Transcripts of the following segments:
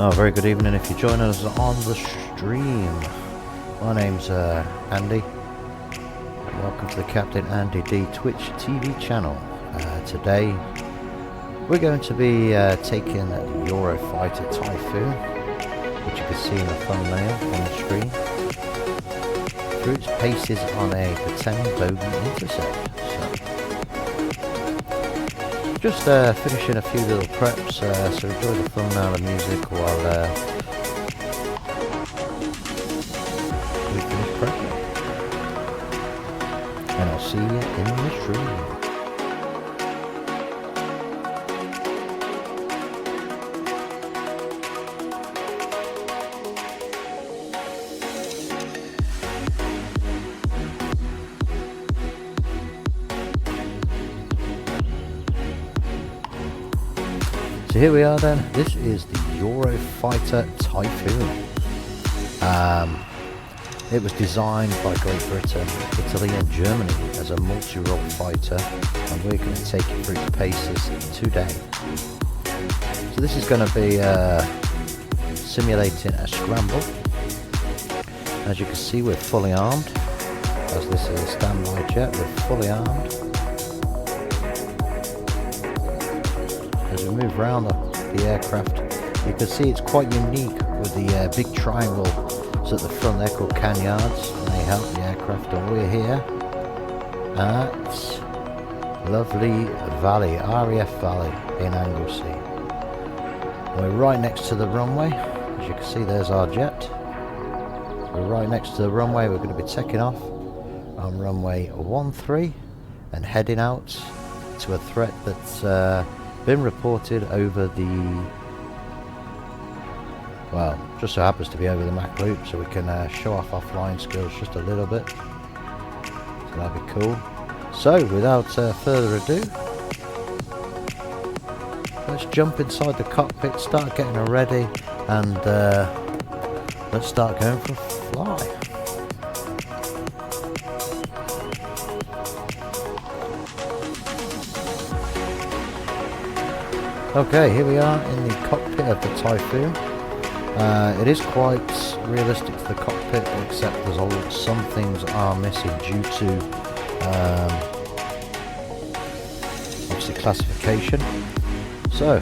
Oh, very good evening if you're joining us on the stream. My name's Andy. Welcome to the Captain Andy D Twitch TV channel. Today we're going to be taking the Eurofighter Typhoon, which you can see in the thumbnail on the screen, through its paces on a pretend bogey intercept. Just finishing a few little preps, so enjoy the thumbnail and music while we finish prepping. And I'll see you in the stream. So here we are then. This is the Eurofighter Typhoon. It was designed by Great Britain, Italy and Germany as a multi-role fighter, and we're going to take it through its paces today. So this is going to be simulating a scramble. As you can see, we're fully armed. As this is a standby jet, we're fully armed. As we move around the aircraft, you can see it's quite unique with the big triangles at the front. They're called canyards, and they help the aircraft. And we're here at lovely Valley, RAF Valley in Anglesey. We're right next to the runway. As you can see, there's our jet. We're right next to the runway. We're going to be taking off on runway 13 and heading out to a threat that's been reported over the, well, just so happens to be over the Mach loop, so we can show off our flying skills just a little bit. So that'd be cool. So without further ado, let's jump inside the cockpit, start getting her ready, and let's start going for a fly. Okay, here we are in the cockpit of the Typhoon. It is quite realistic to the cockpit, except there's some things are missing due to obviously classification. So,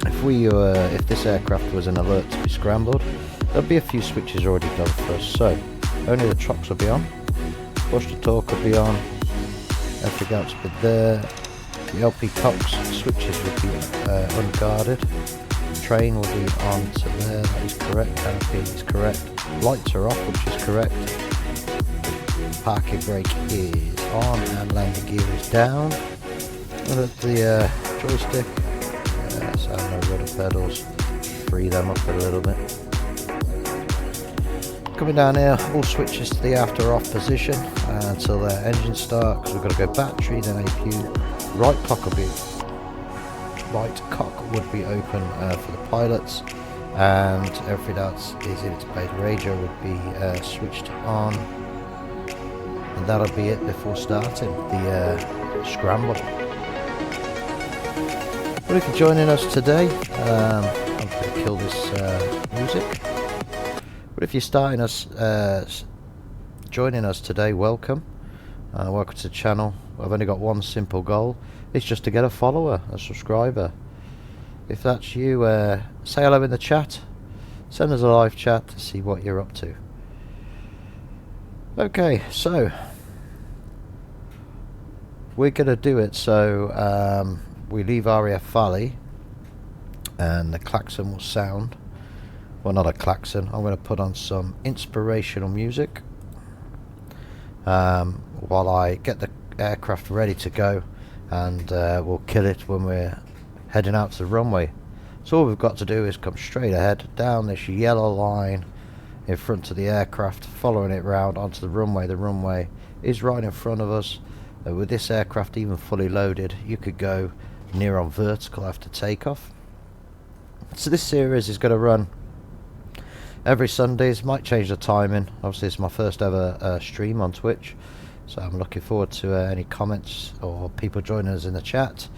if this aircraft was an alert to be scrambled, there'll be a few switches already done for us. So, only the trucks will be on, push to talk will be on, everything else will be there. The LP Cox switches will be unguarded. Train will be on to there, that is correct. Canopy is correct. Lights are off, which is correct. Parking brake is on and landing gear is down. Look at the joystick. So no rudder pedals. Free them up a little bit. Coming down here, all switches to the after off position until their engine start, because we've got to go battery, then APU. Right cock would be open for the pilots, and everything else is in its place. Radio would be switched on, and that'll be it before starting the scramble. Well, if you're joining us today, I'm going to kill this music. But if you're joining us today, welcome. Welcome to the channel. I've only got one simple goal. It's just to get a follower, a subscriber. If that's you, say hello in the chat. Send us a live chat to see what you're up to. Okay, so we're going to do it. So we leave RAF Valley and the klaxon will sound. Well, not a klaxon. I'm going to put on some inspirational music while I get the aircraft ready to go, and we'll kill it when we're heading out to the runway. So all we've got to do is come straight ahead down this yellow line in front of the aircraft, following it round onto the runway. The runway is right in front of us. With this aircraft even fully loaded, you could go near on vertical after takeoff. So this series is going to run every Sundays. Might change the timing. Obviously it's my first ever stream on Twitch, so I'm looking forward to any comments or people joining us in the chat.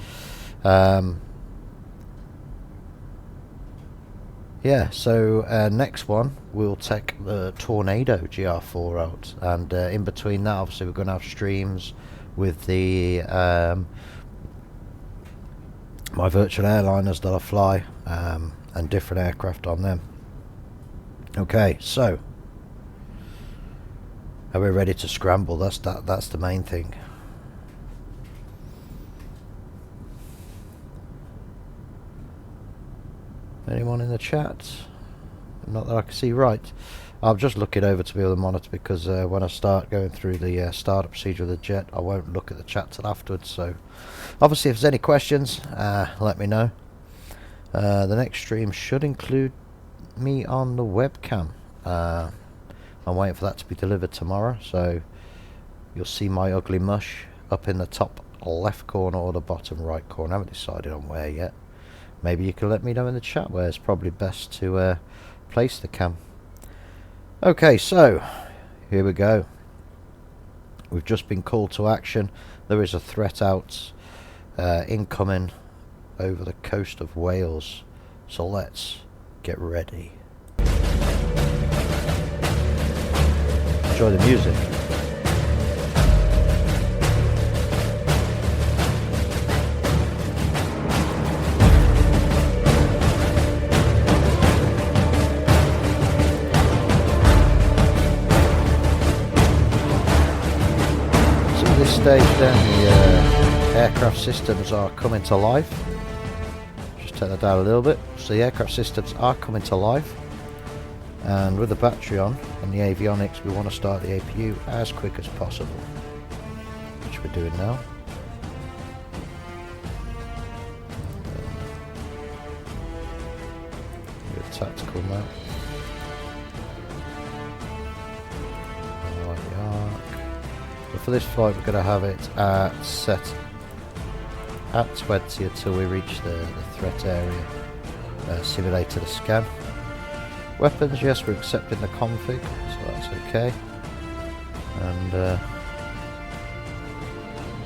yeah, so next one we'll take the Tornado GR4 out, and in between that obviously we're going to have streams with the my virtual airliners that I fly, and different aircraft on them. Okay, so are we ready to scramble? That's the main thing. Anyone in the chat? Not that I can see. Right, I'm just looking over to be able to monitor, because when I start going through the startup procedure of the jet, I won't look at the chat till afterwards. So obviously if there's any questions, let me know. The next stream should include me on the webcam. I'm waiting for that to be delivered tomorrow, so you'll see my ugly mush up in the top left corner or the bottom right corner. I haven't decided on where yet. Maybe you can let me know in the chat where it's probably best to place the cam. Okay, so here we go. We've just been called to action. There is a threat out incoming over the coast of Wales, so let's get ready. Enjoy the music. Stage then the aircraft systems are coming to life. Just turn that down a little bit. So the aircraft systems are coming to life, and with the battery on and the avionics, we want to start the APU as quick as possible, which we're doing now. Tactical map. For this flight, we're going to have it set at 20 until we reach the threat area. Simulator the scan. Weapons, yes, we're accepting the config, so that's okay. And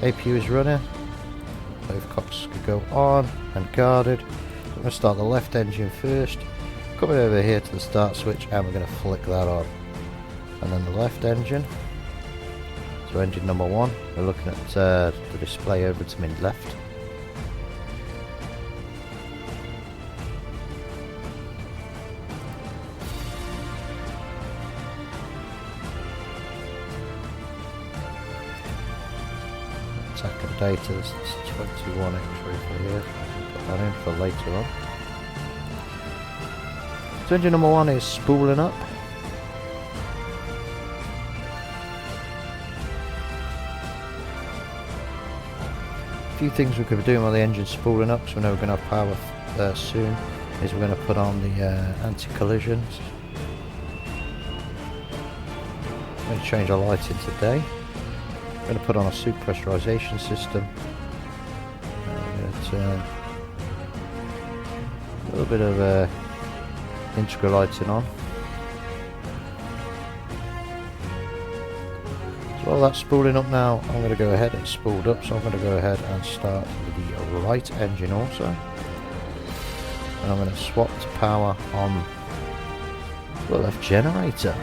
APU is running. Both cocks can go on and guarded. So I'm going to start the left engine first. Coming over here to the start switch, and we're going to flick that on. And then the left engine. So engine number 1, we're looking at the display over to my left. Attack and data, this is 21 X-ray for here. Put that in for later on. So engine number 1 is spooling up. Few things we could be doing while the engine's spooling up, so we know we're going to have power soon, is we're going to put on the anti-collisions. I'm going to change our lighting today. I'm going to put on a suit pressurization system. I'm going to turn a little bit of integral lighting on. While that's spooling up now, I'm going to go ahead and spooled up, so I'm going to go ahead and start with the right engine also. And I'm going to swap to power on the left generator.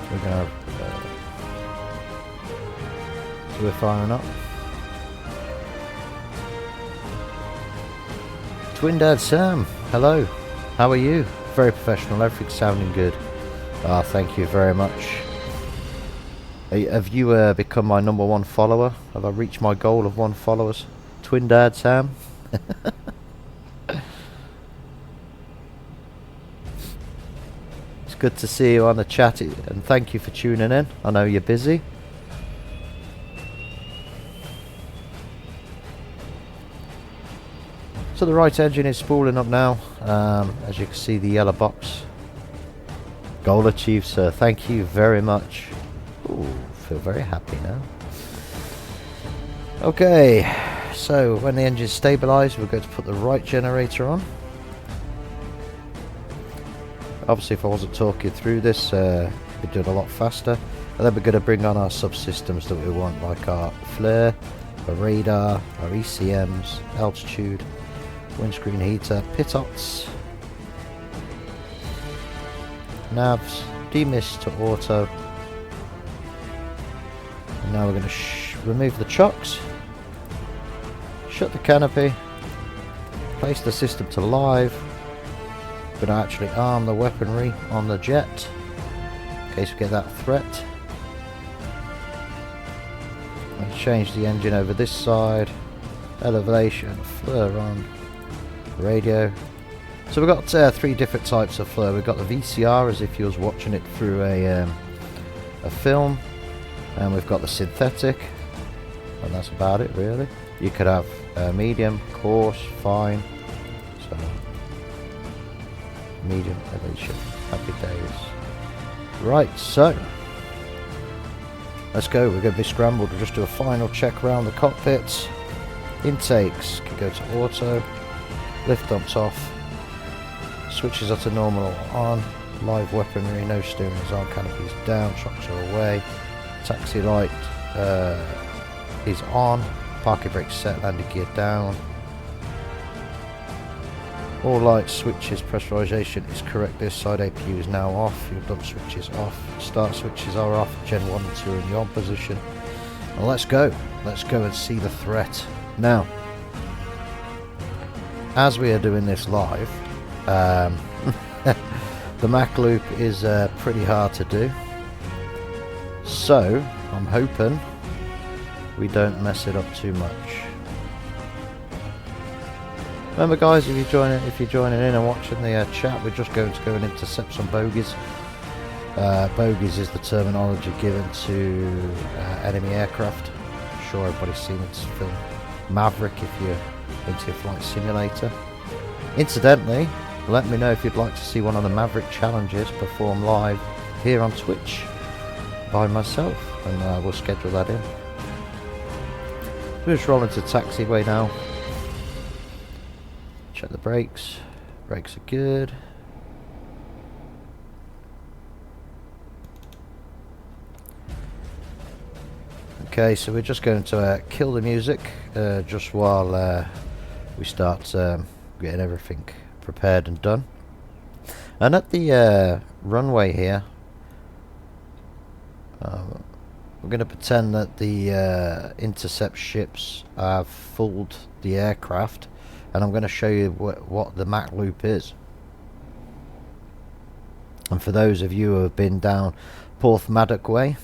We're going to have, so we're firing up. Twin Dad Sam, hello, how are you? Very professional, everything's sounding good. Thank you very much. Have you become my number 1 follower? Have I reached my goal of 1 followers? Twin Dad Sam? It's good to see you on the chat, and thank you for tuning in. I know you're busy. So the right engine is spooling up now. As you can see, the yellow box. Goal achieved, sir. Thank you very much. Ooh, feel very happy now. Okay, so when the engine's stabilised, we're going to put the right generator on. Obviously, if I wasn't talking through this, we'd do it a lot faster. And then we're going to bring on our subsystems that we want, like our flare, our radar, our ECMs, altitude, windscreen heater, pitot, navs, demist to auto. And now we're going to remove the chocks, shut the canopy, place the system to live. We're going to actually arm the weaponry on the jet in case we get that threat. And change the engine over this side, elevation, flare on, radio. So we've got 3 different types of flare. We've got the VCR, as if you was watching it through a film, and we've got the synthetic, and that's about it really. You could have medium, coarse, fine. So medium, elevation, happy days. Right, so let's go. We're going to be scrambled. We'll just do a final check around the cockpit. Intakes can go to auto. Lift dumps off. Switches are to normal or on. Live weaponry, no steering is on. Canopies down. Shocks are away. Taxi light is on. Parking brake set. Landing gear down. All light switches, pressurization is correct. This side APU is now off. Fuel dump switch is off. Start switches are off. Gen 1 and 2 are in the on position. Well, let's go. Let's go and see the threat. Now, as we are doing this live, the Mach loop is pretty hard to do. So, I'm hoping we don't mess it up too much. Remember guys, if you're joining in and watching the chat, we're just going to go and intercept some bogeys. Bogeys is the terminology given to enemy aircraft. I'm sure everybody's seen this film Maverick if you're into a flight simulator. Incidentally, let me know if you'd like to see one of the Maverick challenges performed live here on Twitch by myself, and we'll schedule that in. We're just rolling to taxiway now. Check the brakes. Brakes are good. Okay, so we're just going to kill the music just while we start getting everything prepared and done. And at the runway here, we're going to pretend that the intercept ships have fooled the aircraft. And I'm going to show you what the Mach loop is. And for those of you who have been down Porthmadog way,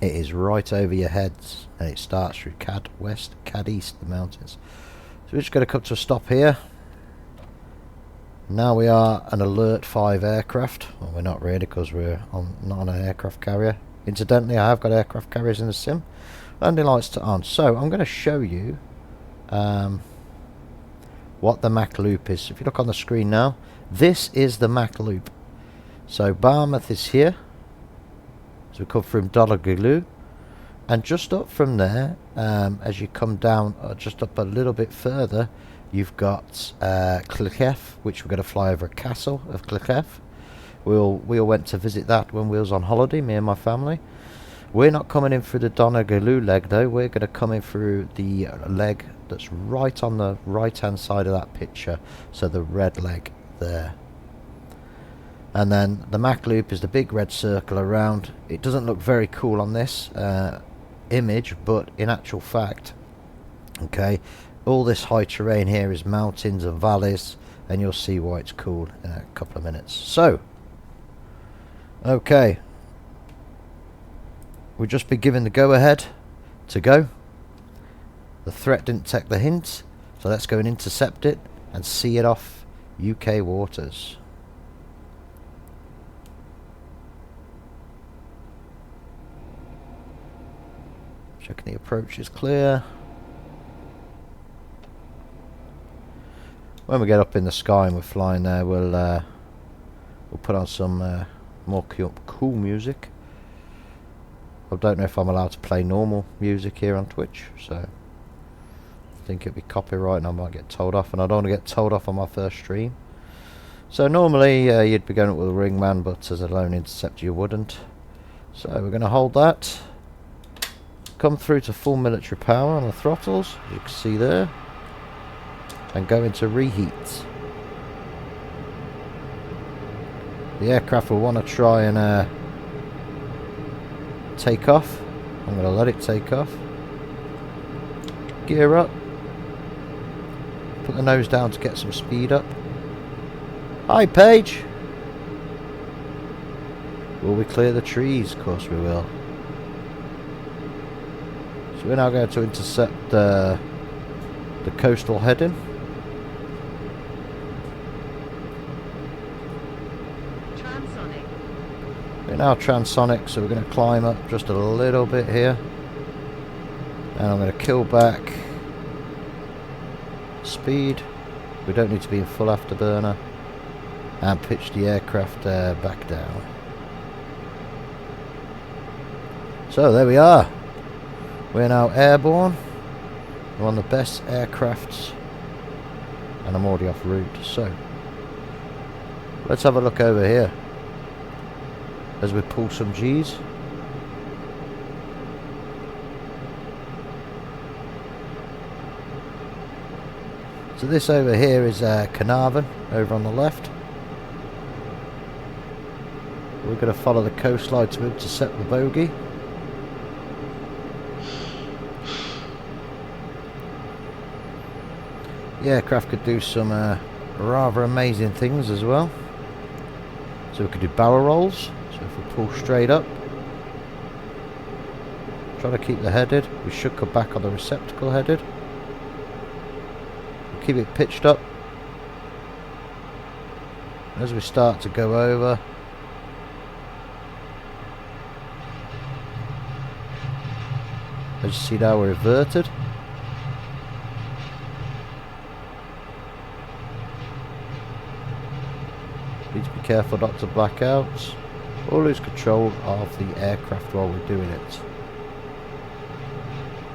it is right over your heads, and it starts through Cad West, Cad East, the mountains. So we're just going to come to a stop here. Now we are an Alert 5 aircraft. Well, we're not really, because we're not on an aircraft carrier. Incidentally, I have got aircraft carriers in the sim. Landing lights are on. So I'm going to show you what the Mach loop is. So if you look on the screen now, this is the Mach loop. So Barmouth is here. So we come from Donegaloo, and just up from there, as you come down, just up a little bit further, you've got Clichef, which we're going to fly over a castle of Clichef. We all went to visit that when we was on holiday, me and my family. We're not coming in through the Donegaloo leg though. We're going to come in through the leg that's right on the right hand side of that picture, so the red leg there. And then the Mach loop is the big red circle around. It doesn't look very cool on this image, but in actual fact, okay, all this high terrain here is mountains and valleys, and you'll see why it's cool in a couple of minutes. So, okay, we'll just be given the go-ahead to go. The threat didn't take the hint, so let's go and intercept it and see it off UK waters. Checking the approach is clear. When we get up in the sky and we're flying there, we'll put on some more cool music. I don't know if I'm allowed to play normal music here on Twitch, so I think it'd be copyright and I might get told off, and I don't want to get told off on my first stream. So normally you'd be going up with a ringman, but as a lone interceptor you wouldn't. So we're going to hold that. come through to full military power on the throttles, as you can see there, and go into reheat. The aircraft will want to try and take off. I'm going to let it take off. Gear up. Put the nose down to get some speed up. Hi, Paige. Will we clear the trees? Of course we will. So we're now going to intercept the coastal heading. Transonic. We're now transonic, so we're going to climb up just a little bit here. And I'm going to kill back speed. We don't need to be in full afterburner. And pitch the aircraft back down. So there we are. We're now airborne. We're on the best aircrafts. And I'm already off route. So let's have a look over here as we pull some G's. So this over here is Carnarvon over on the left. We're going to follow the coastline to intercept the bogey. The aircraft could do some rather amazing things as well. So we could do barrel rolls. So if we pull straight up, try to keep the headed. We should come back on the receptacle headed. We'll keep it pitched up. As we start to go over, as you see now, we're reverted. Need to be careful not to black out or lose control of the aircraft while we're doing it.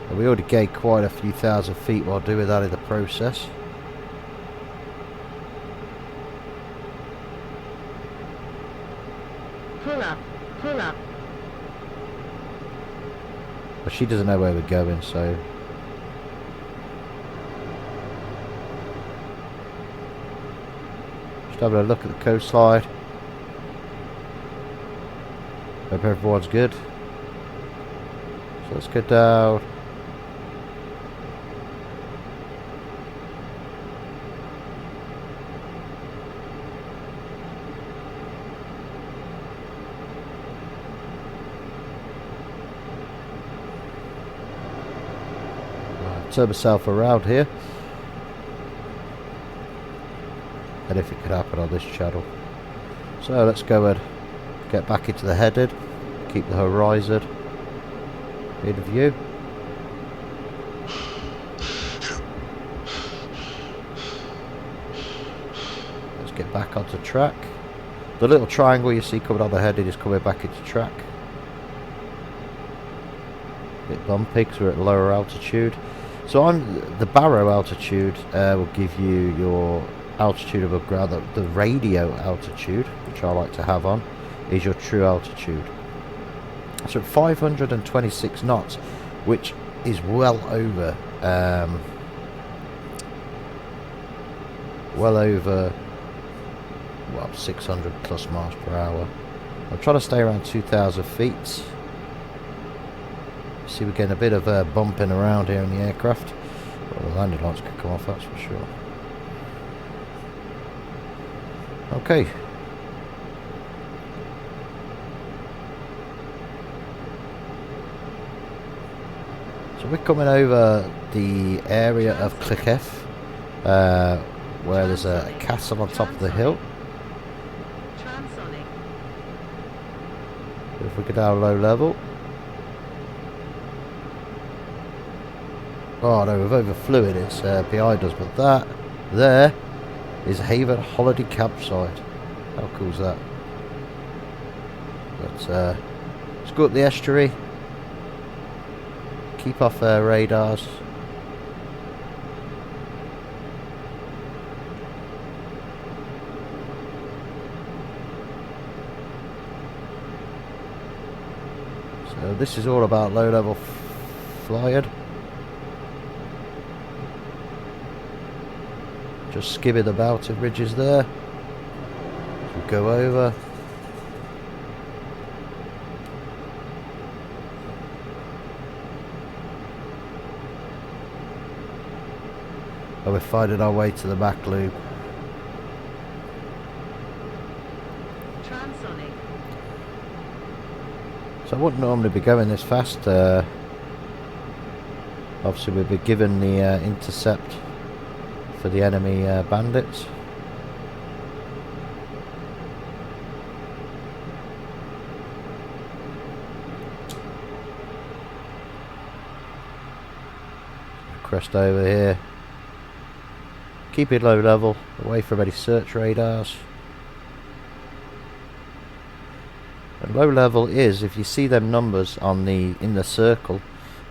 And we already gained quite a few thousand feet while doing that in the process. Pull up, pull up. But she doesn't know where we're going, so just having a look at the coastline. Hope everyone's good. So let's go down. Turn myself around here, and if it could happen on this channel. So let's go and get back into the headed, keep the horizon in view. Let's get back onto track. The little triangle you see coming on the headed is coming back into track. A bit bumpy because we're at lower altitude. So the Barrow altitude will give you your altitude above ground. The radio altitude, which I like to have on, is your true altitude. So at 526 knots, which is well over well 600 plus miles per hour. I'm trying to stay around 2,000 feet. See, we're getting a bit of bumping around here in the aircraft. Well, the landing lights could come off, that's for sure. Okay. So we're coming over the area of Clicketh, where there's a castle on top of the hill. If we go down low level. Oh no, we've overflew it, it's behind us, but that there is Haven Holiday Campsite. How cool is that? But let's go up the estuary, keep off radars. So this is all about low level flying. Just skimming the mountain ridges there. As we go over. And we're finding our way to the back loop. Transonic. So I wouldn't normally be going this fast. Obviously we'll be given the intercept for the enemy bandits. Crest over here. Keep it low level, away from any search radars. And low level is, if you see them numbers on in the circle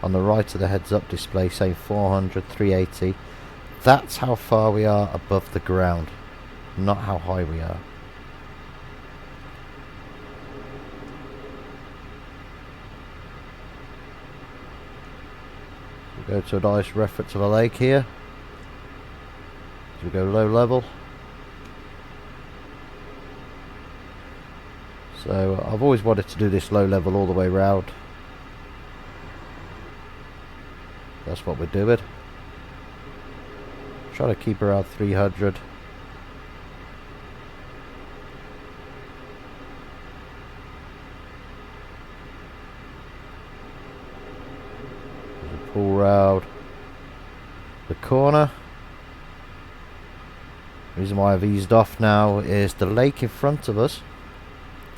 on the right of the heads up display saying 400, 380, that's how far we are above the ground, not how high we are. We go to a nice reference of a lake here. We go low level. So I've always wanted to do this low level all the way round. That's what we're doing. Try to keep around 300. Pull round the corner. The reason why I've eased off now is the lake in front of us,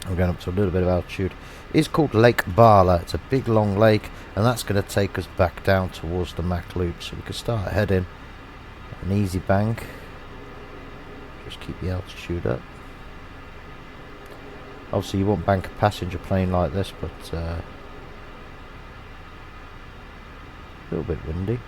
I'm going up to a little bit of altitude, is called Lake Bala. It's a big long lake, and that's going to take us back down towards the Mac Loop, so we can start heading an easy bank. Just keep the altitude up. Obviously you won't bank a passenger plane like this, but a little bit windy.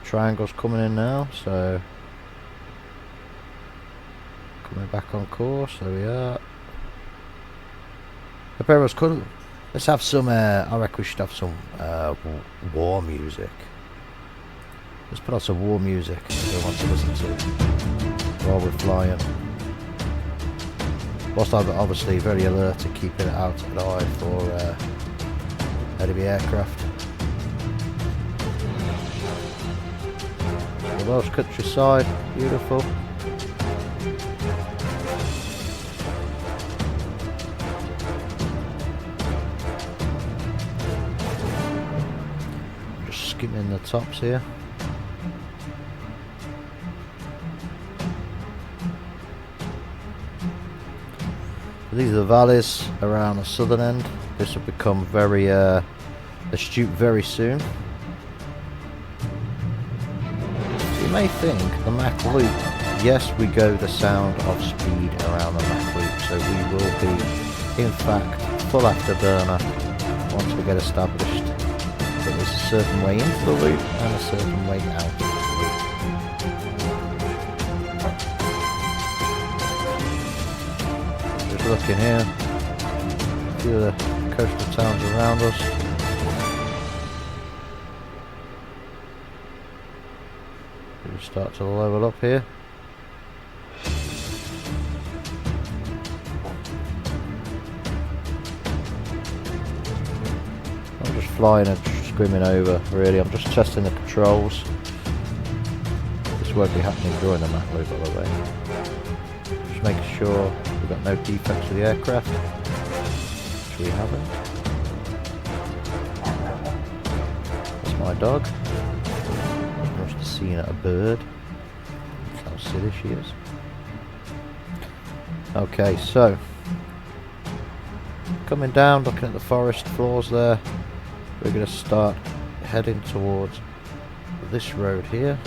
Triangle's coming in now, so coming back on course. There we are. The barrel's cool. Let's have some. I reckon we should have some war music. Let's put on some war music that I want to listen to while we're flying. Whilst I'm obviously very alert to keeping it out at eye for enemy aircraft. The Welsh countryside, beautiful. Just skimming the tops here. These are the valleys around the southern end. This will become very astute very soon. You may think the Mac Loop, yes, we go the sound of speed around the Mac Loop, so we will be in fact full afterburner once we get established. But there's a certain way into the loop and a certain way out of the loop. Just looking here, a few of the coastal towns around us. We'll start to level up here. I'm just flying and skimming over, really. I'm just testing the controls. This won't be happening during the Mac Loop, by the way. Just making sure we've got no defects with the aircraft, which we haven't. That's my dog. Seeing a bird. That's how silly she is. Okay, so coming down, looking at the forest floors there, we're going to start heading towards this road here.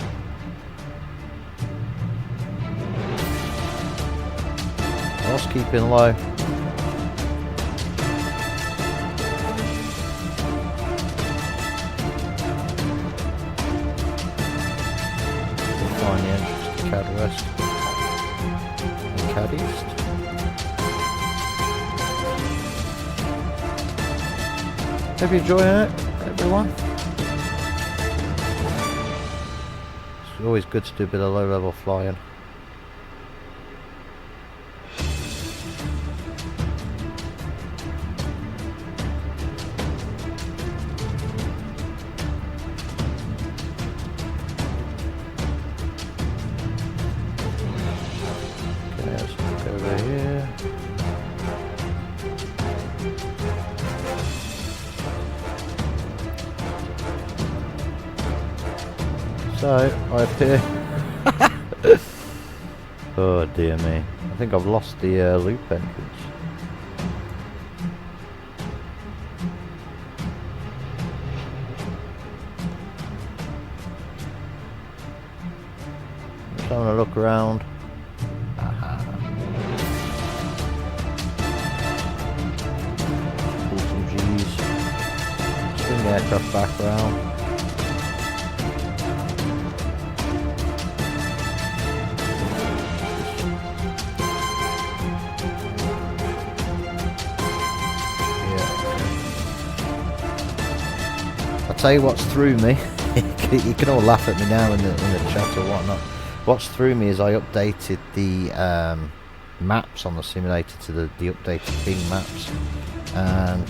Whilst keeping low. find the entrance to Cad West and Cad East. Hope you're enjoying it, everyone. It's always good to do a bit of low level flying. Okay, let's look over here. So, I appear... oh dear me. I think I've lost the loop entrance. Just having a look around. Aha. Pull some G's. Swing the aircraft back around. Tell you what's through me. You can all laugh at me now in the chat or whatnot. What's through me is I updated the maps on the simulator to the updated Bing maps, and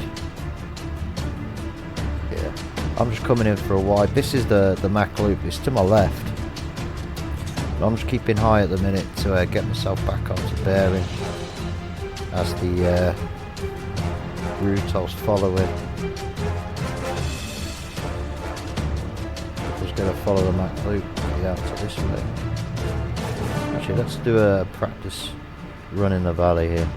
yeah, I'm just coming in for a wide. This is the Mac loop. It's to my left. I'm just keeping high at the minute to get myself back onto bearing as the route I was following. Going to follow the Mac loop out to this way. Actually, let's do a practice run in the valley here.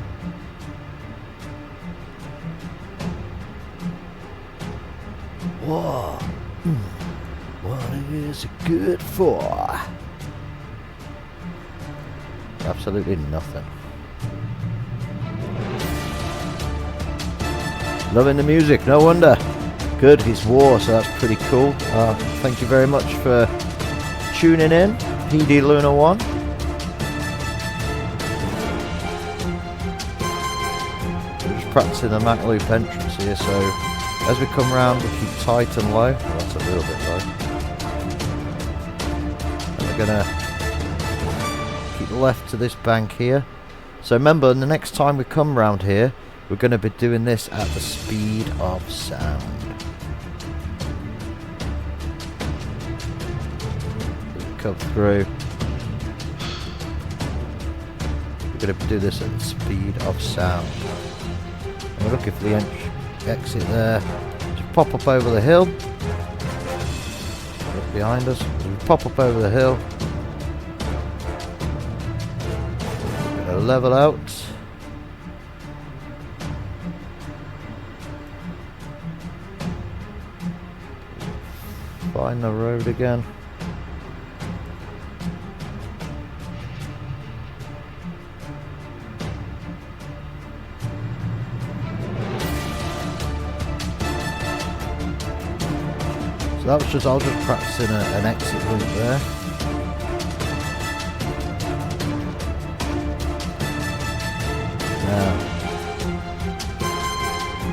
Whoa! What is it good for? Absolutely nothing. Loving the music, no wonder. Good, it's war, so that's pretty cool. Thank you very much for tuning in, PD Luna 1. We're just practicing the Mac loop entrance here, so as we come round we keep tight and low. Well, that's a little bit low. And we're going to keep left to this bank here. So remember, the next time we come round here, we're going to be doing this at the speed of sound. Come through. We're going to do this at the speed of sound. And we're looking for the exit there. Just pop up over the hill. Look behind us. As we pop up over the hill, we're going to level out. Find the road again. So that was I was just practicing an exit route there. Now,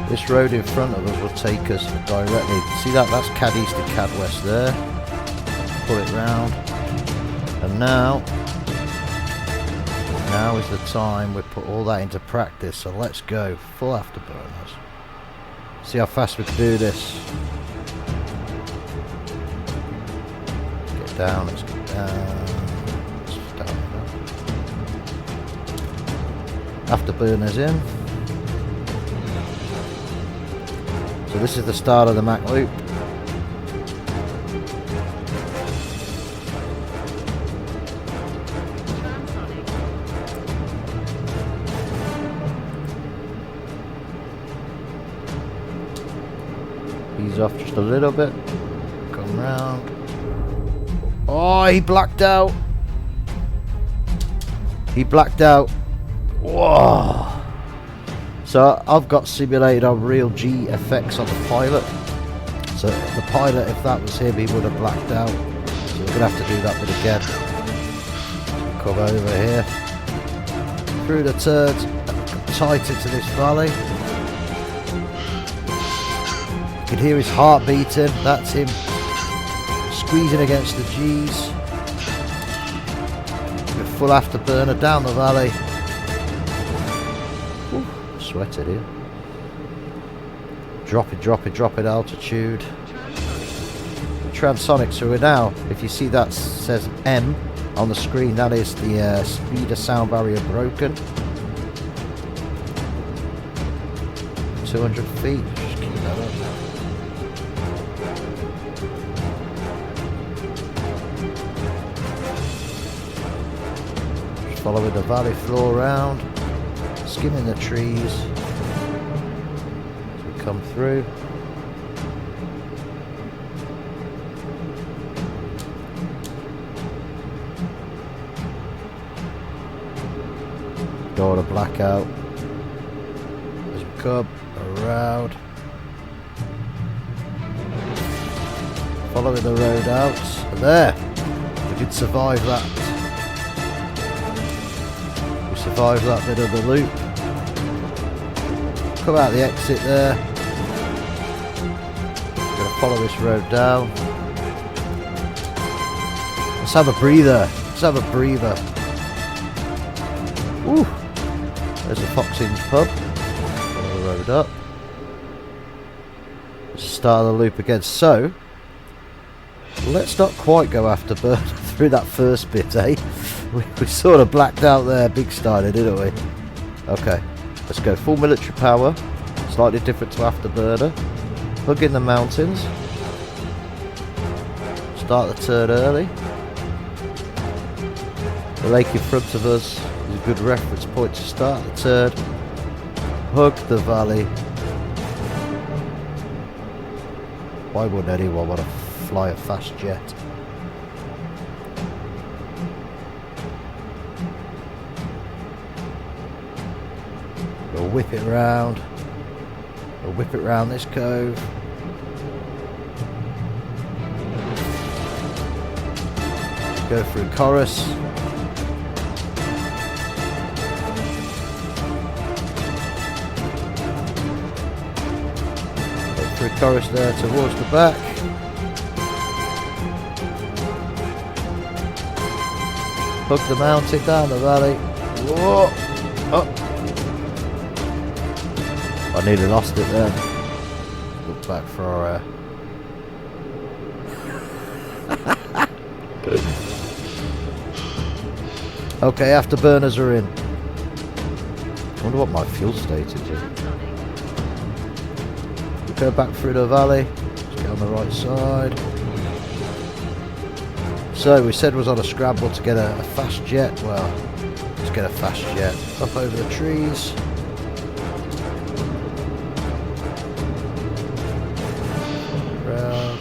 this road in front of us will take us directly. See that? That's Cad East and Cad West there. Pull it round. And now is the time we put all that into practice. So let's go. Full afterburners. See how fast we can do this. Down, let's get down. Afterburners in. So this is the start of the Mac loop. Ease off just a little bit. Come round. Oh, he blacked out. He blacked out. Whoa. So I've got simulated on real G effects on the pilot. So the pilot, if that was him, he would have blacked out. So we're going to have to do that bit again. Come over here. Through the turds. Tight into this valley. You can hear his heart beating. That's him squeezing against the G's. With full afterburner down the valley. Ooh, sweated here. Dropping altitude. Transonic, so we're now, if you see that says M on the screen, that is the speed of sound barrier broken. 200 feet, just keep that up. Just following the valley floor round, skimming the trees as we come through. Door to blackout as we come around, following the road out, and there we did survive that. We survived that bit of the loop. Come out the exit there. Gonna follow this road down. Let's have a breather. Woo. There's the Foxing's pub. Follow the road up. Start of the loop again. So, let's not quite go after burn through that first bit, eh? We sort of blacked out there, big styler, didn't we? Okay, let's go full military power. Slightly different to afterburner. Hug in the mountains. Start the turn early. The lake in front of us is a good reference point to start the turn. Hug the valley. Why wouldn't anyone want to fly a fast jet? We'll whip it round. We'll whip it round this cove. Go through Chorus. Through Chorus there towards the back. Hug the mountain down the valley. Whoa! Oh. I nearly lost it there. Look back for our okay, afterburners are in. I wonder what my fuel status is. Go back through the valley. Let's get on the right side. So we said was on a scramble to get a fast jet. Well, let's get a fast jet up over the trees. Round.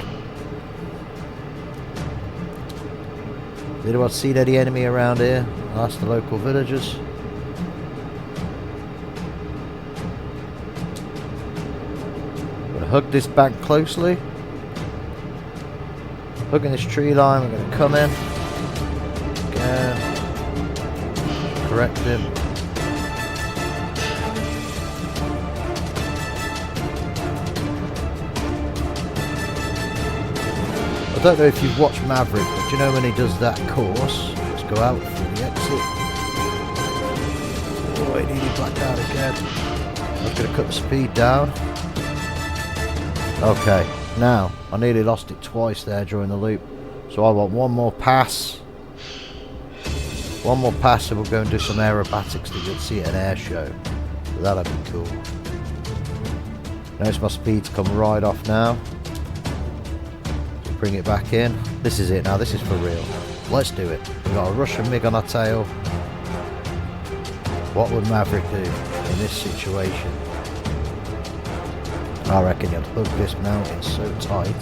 Did anyone see any enemy around here? Ask the local villagers. Hug this bank closely. Hugging this tree line, we're going to come in. Again. Correct him. I don't know if you've watched Maverick, but do you know when he does that course? Let's go out through the exit. Oh, he nearly blacked out again. I'm going to cut the speed down. Okay, now I nearly lost it twice there during the loop, so I want one more pass. One more pass and we'll go and do some aerobatics that you'll see at an air show. So that'll be cool. Notice my speed's come right off now. So bring it back in. This is it now, this is for real. Let's do it. We've got a Russian MiG on our tail. What would Maverick do in this situation? I reckon you'd hug this mountain so tight.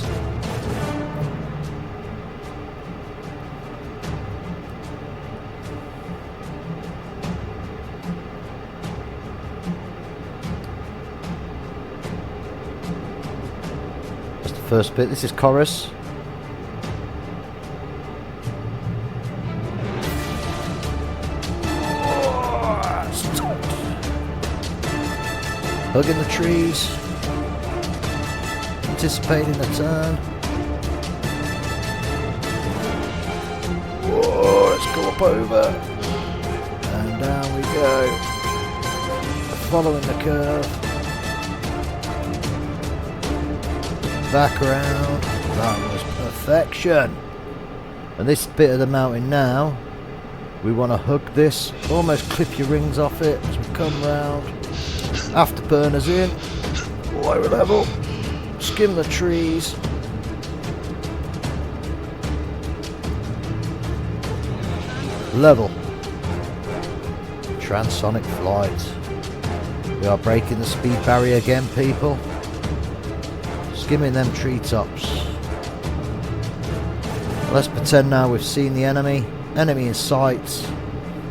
That's the first bit. This is Chorus. Hugging the trees. Anticipating the turn. Whoa, let's go up over. And down we go. Following the curve. Back around. That was perfection. And this bit of the mountain now, we want to hug this, almost clip your rings off it as we come round. Afterburners in, lower level, skim the trees. Level. Transonic flight. We are breaking the speed barrier again, people. Skimming them treetops. Let's pretend now we've seen the enemy. Enemy in sight.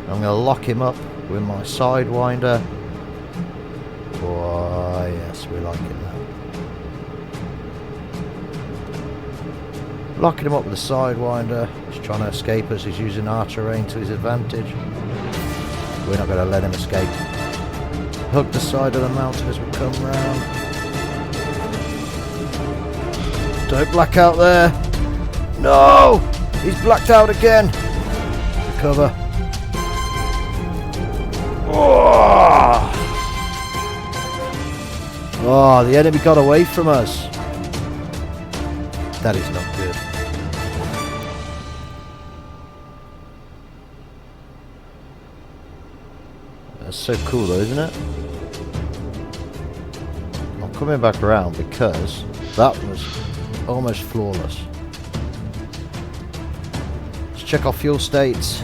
I'm going to lock him up with my sidewinder. Oh yes, we like it now. Locking him up with the sidewinder. He's trying to escape us. He's using our terrain to his advantage. We're not going to let him escape. Hug the side of the mountain as we come round. Don't black out there. No! He's blacked out again. Recover. Oh! Oh, the enemy got away from us. That is not good. That's so cool though, isn't it? I'm coming back around because that was almost flawless. Let's check our fuel states.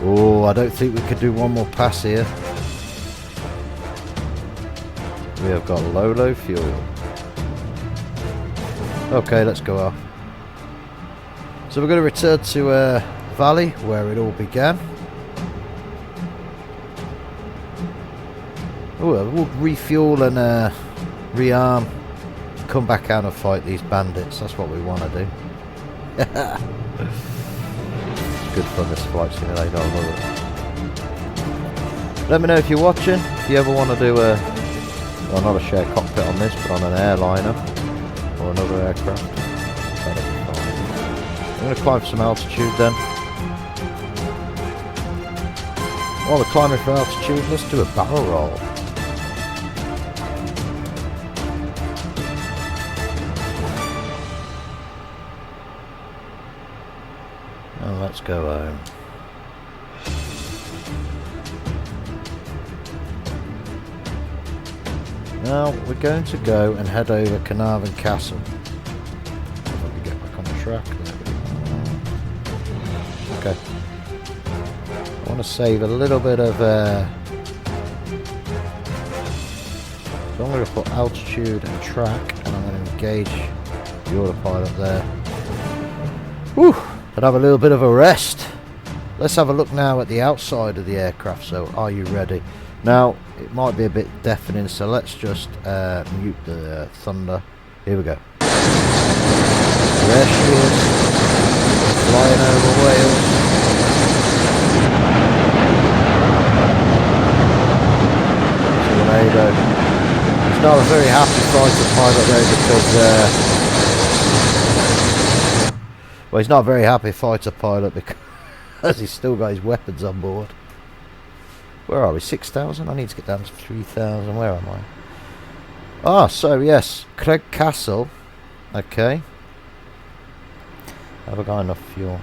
Oh, I don't think we could do one more pass here. We have got low fuel. Okay, let's go off. So we're going to return to Valley, where it all began. Oh, we'll refuel and rearm. Come back out and fight these bandits. That's what we want to do. It's good fun, this flight simulator. I love it. Let me know if you're watching. If you ever want to do well, not a shared cockpit on this, but on an airliner or another aircraft. That'll be fine. I'm going to climb for some altitude then. While we're climbing for altitude, let's do a barrel roll. And let's go home. Now we're going to go and head over Carnarvon Castle. If I can get back on the track. Okay. I want to save a little bit of so I'm going to put altitude and track, and I'm going to engage the autopilot there. Whew! And have a little bit of a rest. Let's have a look now at the outside of the aircraft. So are you ready? Now it might be a bit deafening, so let's just mute the thunder. Here we go. There she is, flying over Wales. Tornado. He's not a very happy fighter pilot though, because well, he's not a very happy fighter pilot because he's still got his weapons on board. Where are we? 6,000? I need to get down to 3,000. Where am I? Ah, so yes, Craig Castle. Okay. Have I got enough fuel?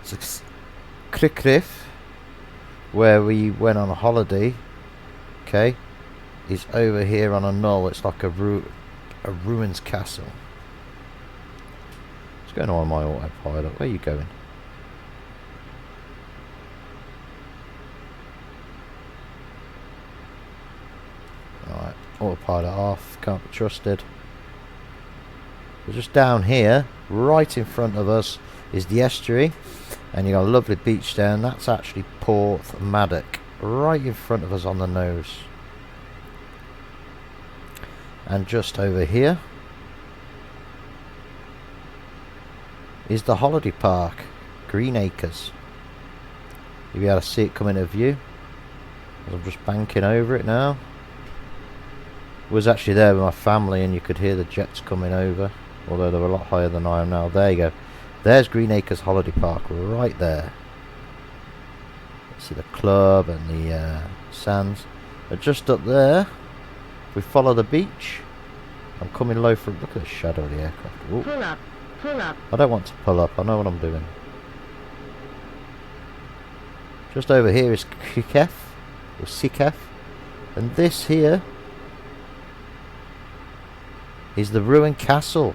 So, Crickriff, where we went on a holiday, okay, is over here on a knoll. It's like a ruins castle. What's going on my autopilot? Where are you going? Alright, autopilot off, can't be trusted. We're just down here, right in front of us is the estuary, and you got a lovely beach down. That's actually Port Maddock, right in front of us on the nose. And just over here is the holiday park, Green Acres. You'll be able to see it come into view. I'm just banking over it now. Was actually there with my family and you could hear the jets coming over, although they were a lot higher than I am now. There you go. There's Green Acres Holiday Park right there. See the club and the sands. But just up there, if we follow the beach, I'm coming low for... Look at the shadow of the aircraft. Ooh. Pull up. Pull up. I don't want to pull up. I know what I'm doing. Just over here is Sikef, or Sikef, and this here is the ruined castle.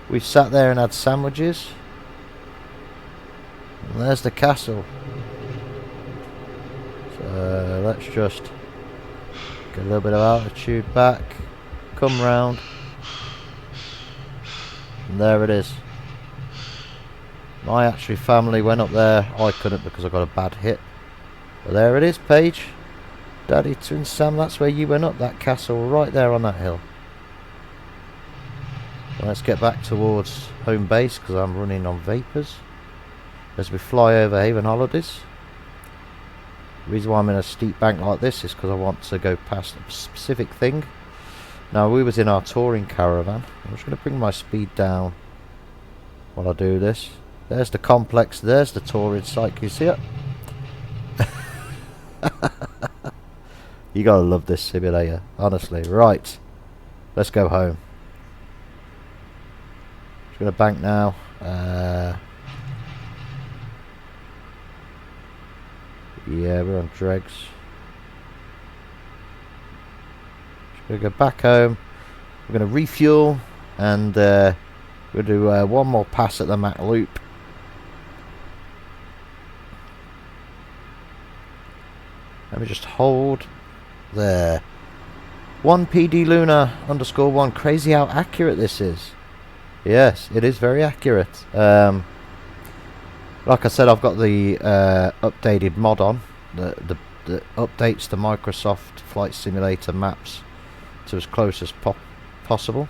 We've sat there and had sandwiches, and there's the castle. So let's just get a little bit of altitude back, come round, and there it is. My actually family went up there. I couldn't because I got a bad hit. But there it is, Paige. Daddy, Twin Sam, that's where you went up, that castle right there on that hill. So let's get back towards home base because I'm running on vapours as we fly over Haven Holidays. The reason why I'm in a steep bank like this is because I want to go past a specific thing. Now, we was in our touring caravan. I'm just going to bring my speed down while I do this. There's the complex, there's the touring site, can you see it? You gotta love this simulator, honestly. Right, let's go home. Just gonna bank now. Yeah, we're on dregs. Just gonna go back home. We're gonna refuel and we'll do one more pass at the Mac Loop. Let me just hold there. 1PD Luna _1. Crazy how accurate this is. Yes, it is very accurate. Like I said, I've got the updated mod on that updates the Microsoft Flight Simulator maps to as close as possible.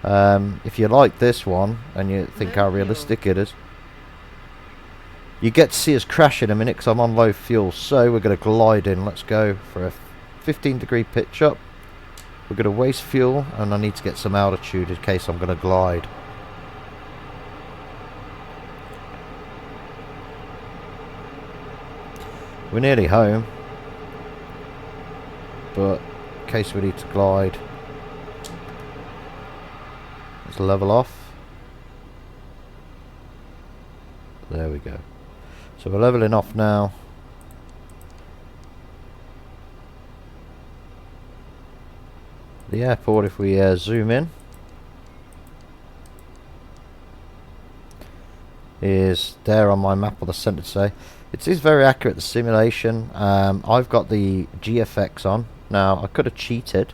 If you like this one and you think how realistic it is, you get to see us crash in a minute because I'm on low fuel. So we're going to glide in. Let's go for a 15-degree pitch up. We're going to waste fuel and I need to get some altitude in case I'm going to glide. We're nearly home, but in case we need to glide, let's level off. There we go. So we're leveling off now. The airport, if we zoom in, is there on my map on the centre today. It is very accurate, the simulation. I've got the GFX on. Now, I could have cheated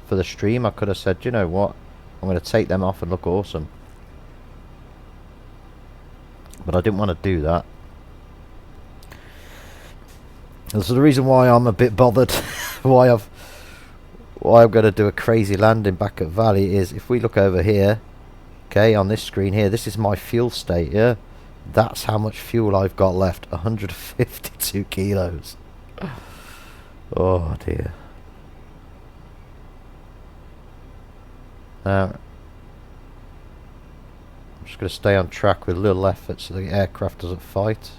for the stream. I could have said, you know what, I'm going to take them off and look awesome. But I didn't want to do that. This is the reason why I'm a bit bothered. why I'm going to do a crazy landing back at Valley is if we look over here, okay, on this screen here, this is my fuel state, yeah? That's how much fuel I've got left. 152 kilos. Oh dear. Now, I'm just going to stay on track with little effort so the aircraft doesn't fight.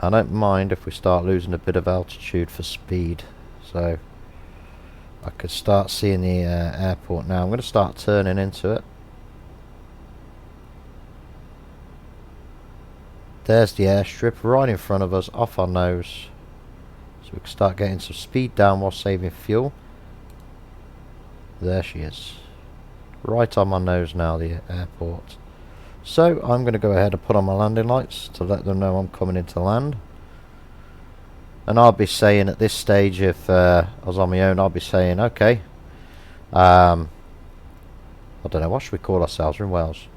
I don't mind if we start losing a bit of altitude for speed. So I could start seeing the airport now. I'm going to start turning into it. There's the airstrip right in front of us, off our nose. So we can start getting some speed down while saving fuel. There she is. Right on my nose now, the airport. So I'm going to go ahead and put on my landing lights to let them know I'm coming into land. And I'll be saying at this stage, if I was on my own, I'll be saying, okay, I don't know, what should we call ourselves? We're in Wales.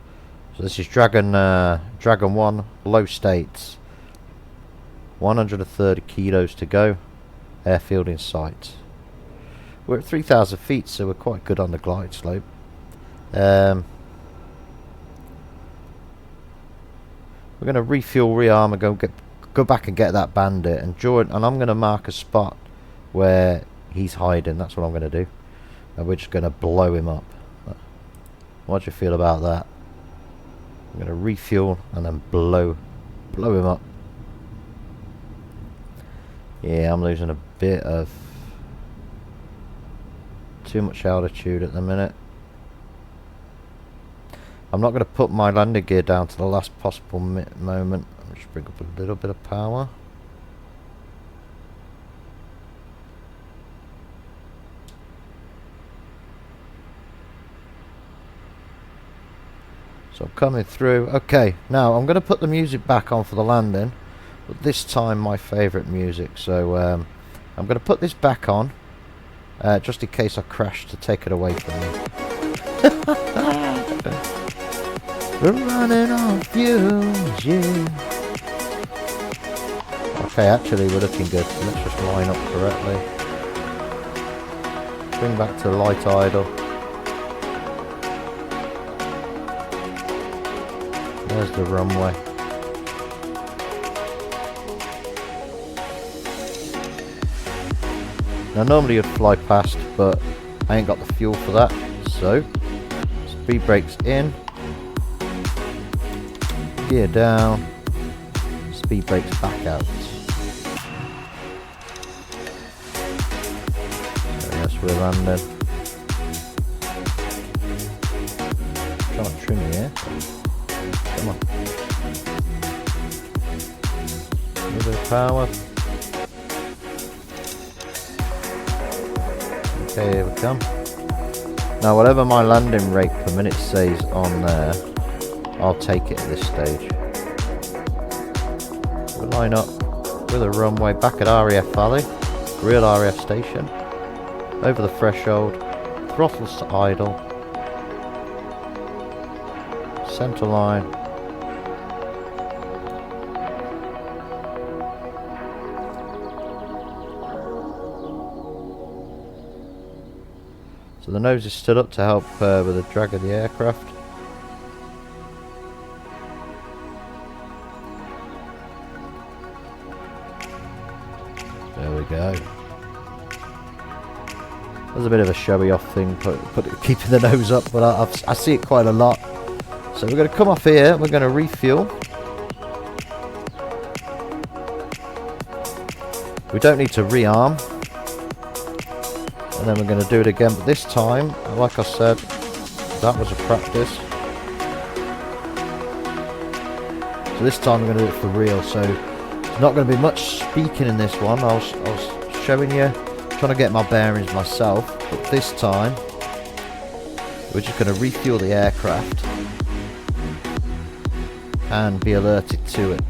So this is Dragon 1, low states. 130 kilos to go. Airfield in sight. We're at 3,000 feet, so we're quite good on the glide slope. We're going to refuel, rearm, and go back and get that bandit. And I'm going to mark a spot where he's hiding. That's what I'm going to do. And we're just going to blow him up. What do you feel about that? I'm going to refuel and then blow him up. Yeah, I'm losing a bit of too much altitude at the minute. I'm not going to put my landing gear down to the last possible moment. I'll just bring up a little bit of power. So I'm coming through. Okay, now I'm going to put the music back on for the landing, but this time my favourite music. So I'm going to put this back on, just in case I crash, to take it away from me. We're running on fumes, yeah. Okay, actually we're looking good. Let's just line up correctly. Bring back to light idle. There's the runway. Now normally you'd fly past, but I ain't got the fuel for that, so speed brakes in, gear down, speed brakes back out. Yes, we're landing. Trying to trim you here. Come on. A little bit of power. Okay, here we come. Now whatever my landing rate per minute says on there, I'll take it at this stage. We'll line up with a runway back at RAF Valley, real RAF station, over the threshold, throttles to idle, centre line. So the nose is stood up to help with the drag of the aircraft. There we go. There's a bit of a showy off thing, keeping the nose up, but I see it quite a lot. So we're going to come off here, we're going to refuel. We don't need to rearm. And then we're going to do it again, but this time, like I said, that was a practice. So this time we're going to do it for real, so there's not going to be much speaking in this one. I was showing you, trying to get my bearings myself, but this time we're just going to refuel the aircraft and be alerted to it.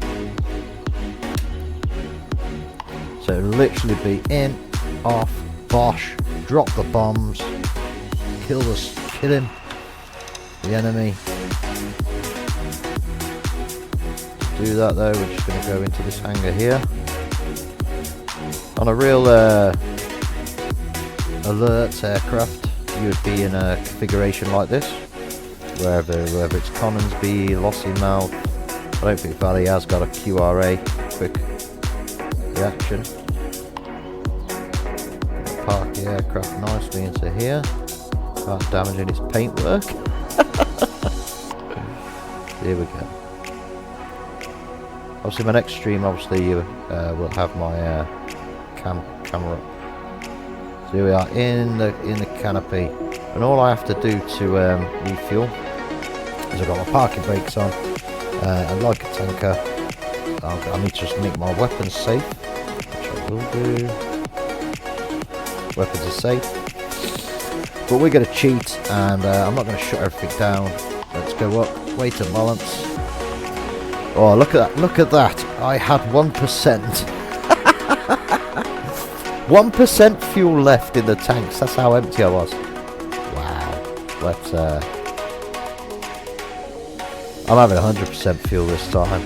So it'll literally be in, off, bosh, drop the bombs, kill him, the enemy. To do that though, we're just going to go into this hangar here. On a real alert aircraft, you would be in a configuration like this, whether it's Coningsby, Lossy Mouth. I don't think Valley has got a QRA, quick reaction. Park the aircraft nicely into here without damaging its paintwork. Here we go. Obviously my next stream, obviously you will have my camera up. So here we are in the canopy, and all I have to do to refuel is I've got my parking brakes on, and like a tanker I need to just make my weapons safe, which I will do. Weapons are safe, but we're going to cheat, and I'm not going to shut everything down. Let's go up, weight and balance. Oh, look at that, I had 1%. 1% fuel left in the tanks, that's how empty I was. Wow. Let's I'm having 100% fuel this time.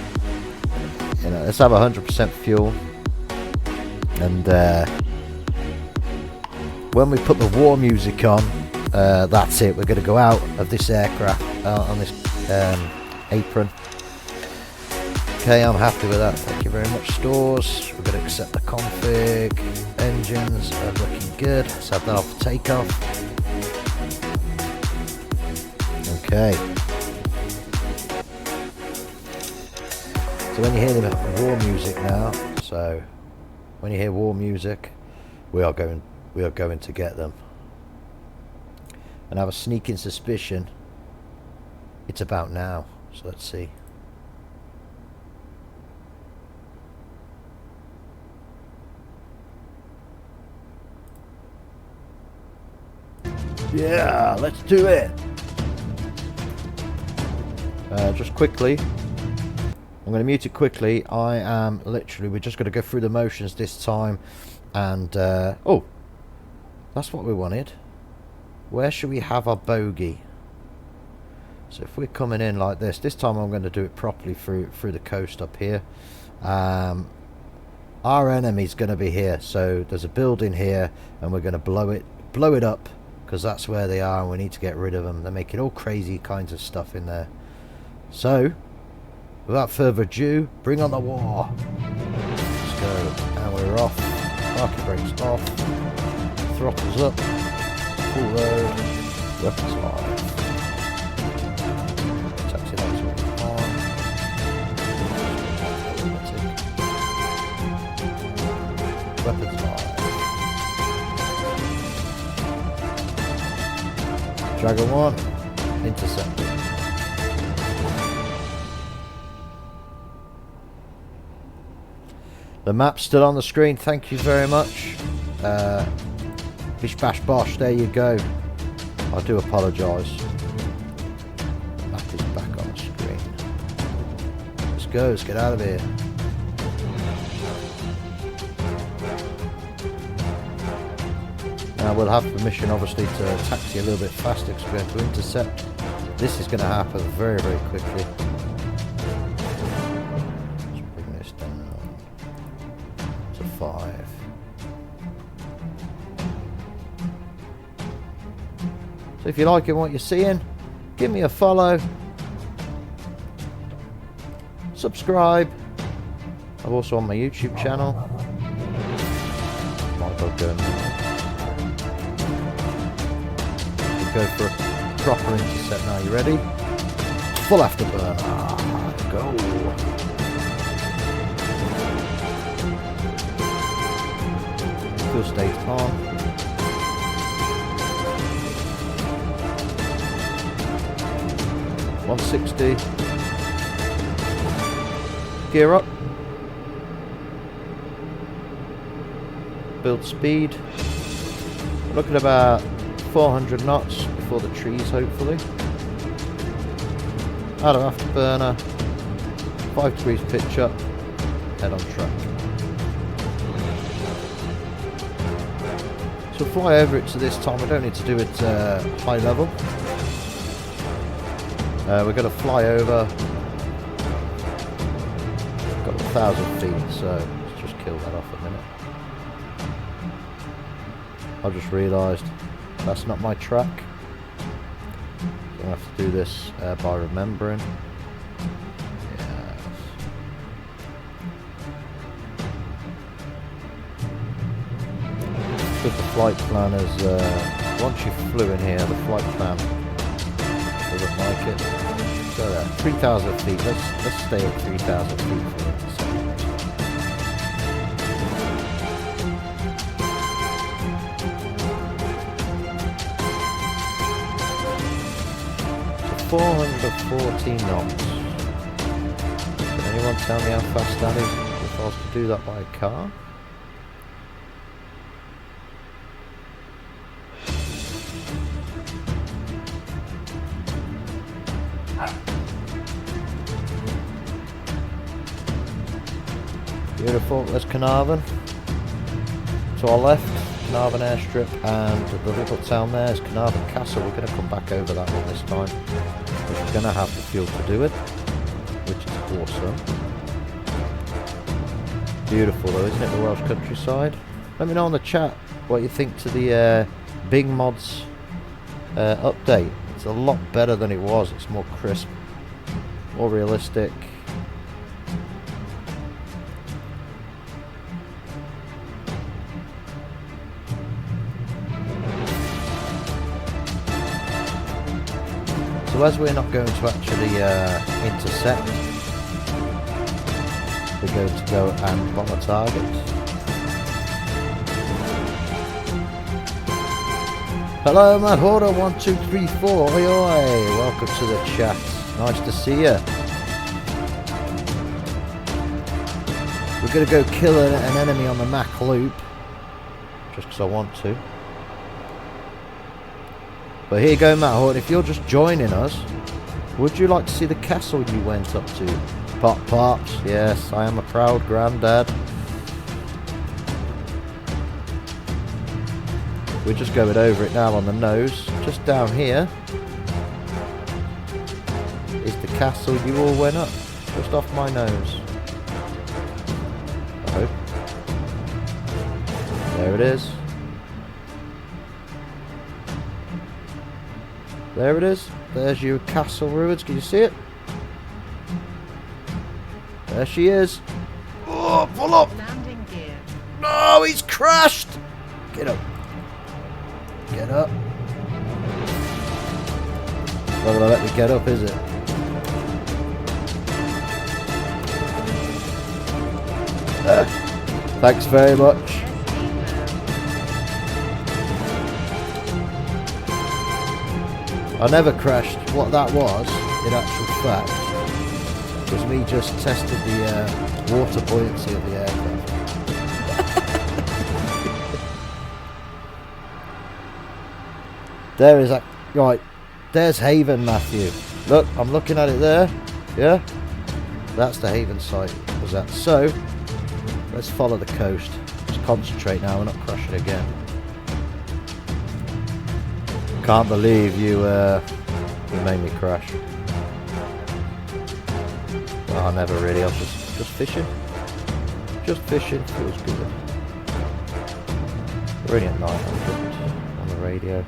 You know, let's have 100% fuel, and when we put the war music on, that's it. We're going to go out of this aircraft, on this apron, Okay, I'm happy with that. Thank you very much, stores. We're going to accept the config. Engines are looking good. Let's have that off for takeoff. Okay. So when you hear the war music now, when you hear war music, we are going to get them. And I have a sneaking suspicion it's about now. So let's see. Yeah, let's do it. Just quickly, I'm going to mute it quickly. I am literally, we're just going to go through the motions this time. And, oh, that's what we wanted. Where should we have our bogey? So if we're coming in like this time I'm going to do it properly through the coast up here. Our enemy's going to be here. So there's a building here and we're going to blow it up. Because that's where they are and we need to get rid of them. They're making all crazy kinds of stuff in there. So, without further ado, bring on the war. Let's go. And we're off. Parking brakes off. Throttles up. Full load. Weapons live. Taxi lights on. Weapons live. Dragon 1, intercept. The map's still on the screen, thank you very much. Bish bash bosh, there you go. I do apologise. The map is back on the screen. Let's go, let's get out of here. Now we'll have permission obviously to taxi a little bit faster because we're going to intercept. This is going to happen very, very quickly. Let's bring this down to 5. So if you're liking what you're seeing, give me a follow. Subscribe. I'm also on my YouTube channel. My God, going go for a proper intercept now. You ready? Full afterburn. Go. Fuel state on. $160. Gear up. Build speed. We're looking at about 400 knots before the trees, hopefully. Out of afterburner. 5 degrees pitch up. Head on track. So fly over it to this time. We don't need to do it high level. We're going to fly over. Got 1,000 feet, so let's just kill that off a minute. I just realised that's not my track. So I have to do this by remembering. Yes. With the flight plan is once you flew in here, the flight plan doesn't like it. So 3,000 feet. Let's stay at 3,000 feet for a second. 414 knots. Can anyone tell me how fast that is if I was to do that by a car? Beautiful, there's Carnarvon. To our left, Carnarvon airstrip, and the little town there is Carnarvon Castle. We're going to come back over that one this time. We're going to have the fuel to do it, which is awesome. Beautiful though, isn't it, the Welsh countryside? Let me know in the chat what you think to the Bing Mods update. It's a lot better than it was. It's more crisp, more realistic. So as we're not going to actually intercept, we're going to go and bomb a target. Hello, Mad Hoarder 1234. Oi, oi. Welcome to the chat. Nice to see you. We're going to go kill an enemy on the Mac loop, just because I want to. But here you go, Matt Hoarder. If you're just joining us, would you like to see the castle you went up to? Pop Pops. Yes, I am a proud granddad. We're just going over it now on the nose. Just down here is the castle you all went up. Just off my nose. I hope. There it is. There it is. There's your castle ruins. Can you see it? There she is. Oh, pull up! Landing gear. No, he's crashed! Get up. Get up. Not gonna let me get up, is it? Thanks very much. I never crashed. What that was, in actual fact, was me just tested the water buoyancy of the aircraft. There is that. Right, there's Haven, Matthew. Look, I'm looking at it there. Yeah, that's the Haven site. Was that so? Let's follow the coast. Let's concentrate now. We're not crashing again. Can't believe you made me crash. Well, I never really. I was just fishing. Just fishing. Feels good. We're only at 900 on the radio.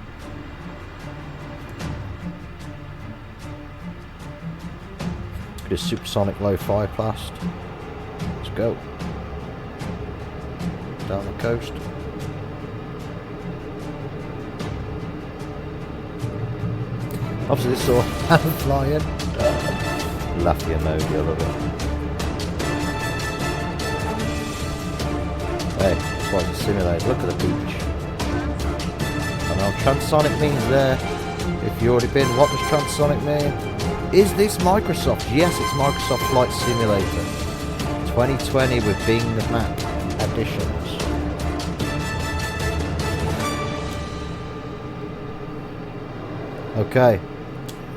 This supersonic low fire blast. Let's go. Down the coast. Obviously this is all hand flying. Laughy emoji, I love it. Hey, that's why it's a simulator. Look at the beach. I know transonic means there. If you've already been, what does transonic mean? Is this Microsoft? Yes, it's Microsoft Flight Simulator 2020 with Bing Mac additions. Okay,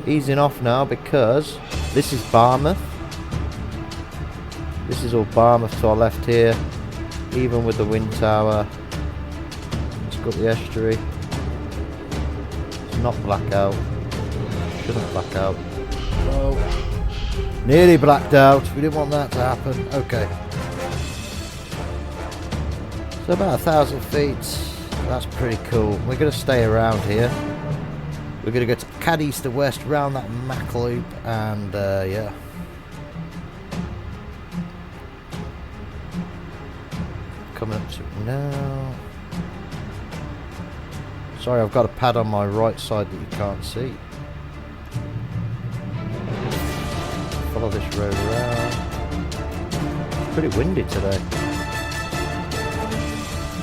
easing off now because this is Barmouth. This is all Barmouth to our left here, even with the wind tower. It's got the estuary. It's not blackout. Shouldn't black out. No. Nearly blacked out. We didn't want that to happen. Okay. So about 1,000 feet. That's pretty cool. We're going to stay around here. We're going to go to CAD east to west around that Mac loop and yeah. Coming up to it now. Sorry, I've got a pad on my right side that you can't see. Follow this road around. It's pretty windy today.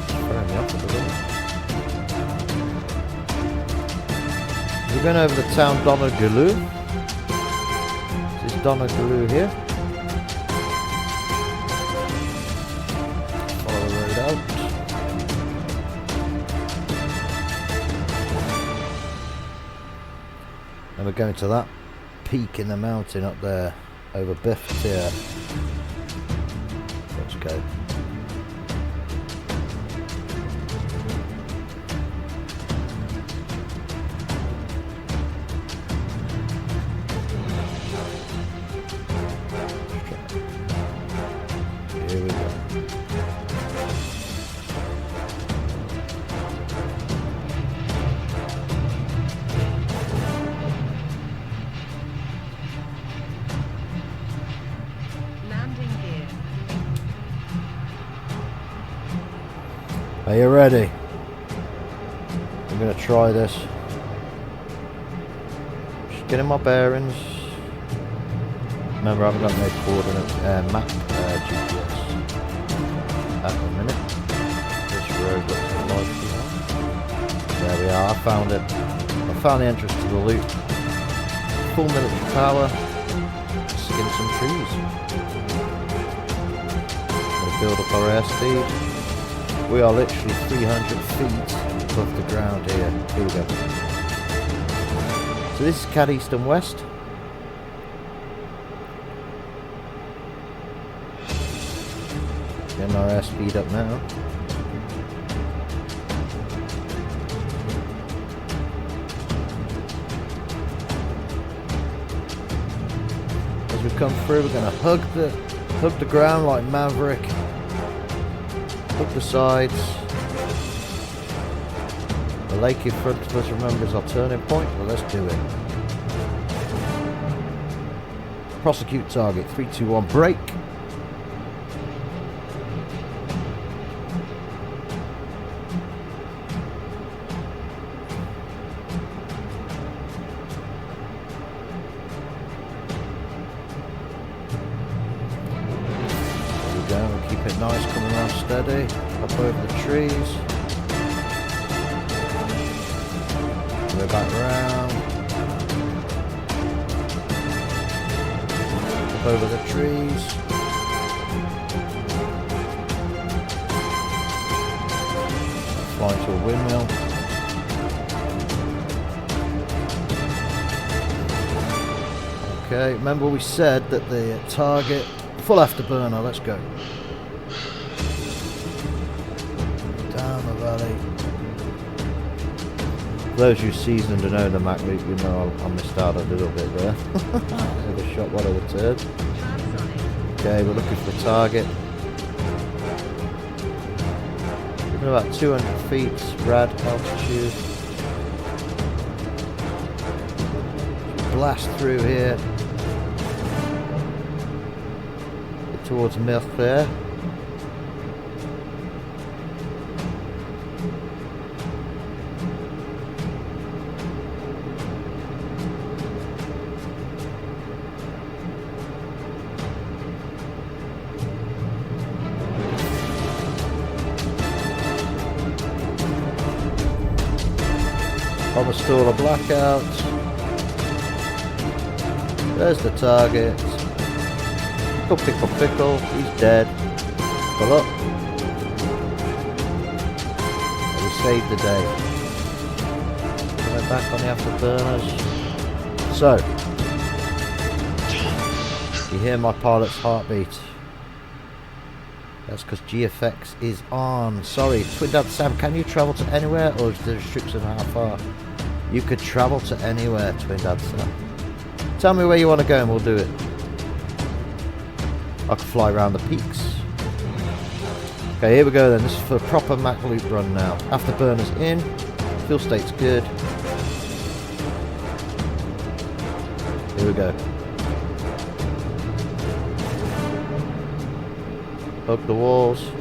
Throwing me off a bit. We're going over the town Donegaloo. This is Donegaloo here. Follow the road out. And we're going to that peak in the mountain up there over Biff here. Let's go. Here we go. Are you ready? I'm going to try this. Just Just getting my bearings. Remember, I haven't got no coordinate map GPS at the minute. This road looks like there we are. I found it. I found the entrance to the loop. Full military power. Skin some trees. We'll build up our airspeed. We are literally 300 feet above the ground here. Here we go. So this is CAD East and West. Getting our airspeed up now. As we come through, we're going to hug the ground like Maverick. Hug the sides. The lake in front of us, remember, is our turning point. Well, let's do it. Prosecute target. 3, 2, 1, break. Keep it nice, coming around steady, up over the trees. We're back round. Up over the trees. Flying to a windmill. Okay, remember we said that the target, full afterburner, let's go. Down the valley. For those who seasoned and know the Mac loop, you know I missed out a little bit there. Overshot one of the turns. Okay, we're looking for the target. We're about 200 feet rad altitude. Blast through here. Towards Myth there. I'll install a blackout. There's the target. Pickle, pickle, pickle. He's dead. Pull up. And we saved the day. Coming back on the afterburners. So, you hear my pilot's heartbeat. That's because GFX is on. Sorry, Twin Dad Sam, can you travel to anywhere, or is the restriction how far? You could travel to anywhere, Twin Dad Sam. Tell me where you want to go and we'll do it. I can fly around the peaks. Okay, here we go then. This is for a proper Mac loop run now. Afterburners in. Fuel state's good. Here we go. Hug the walls.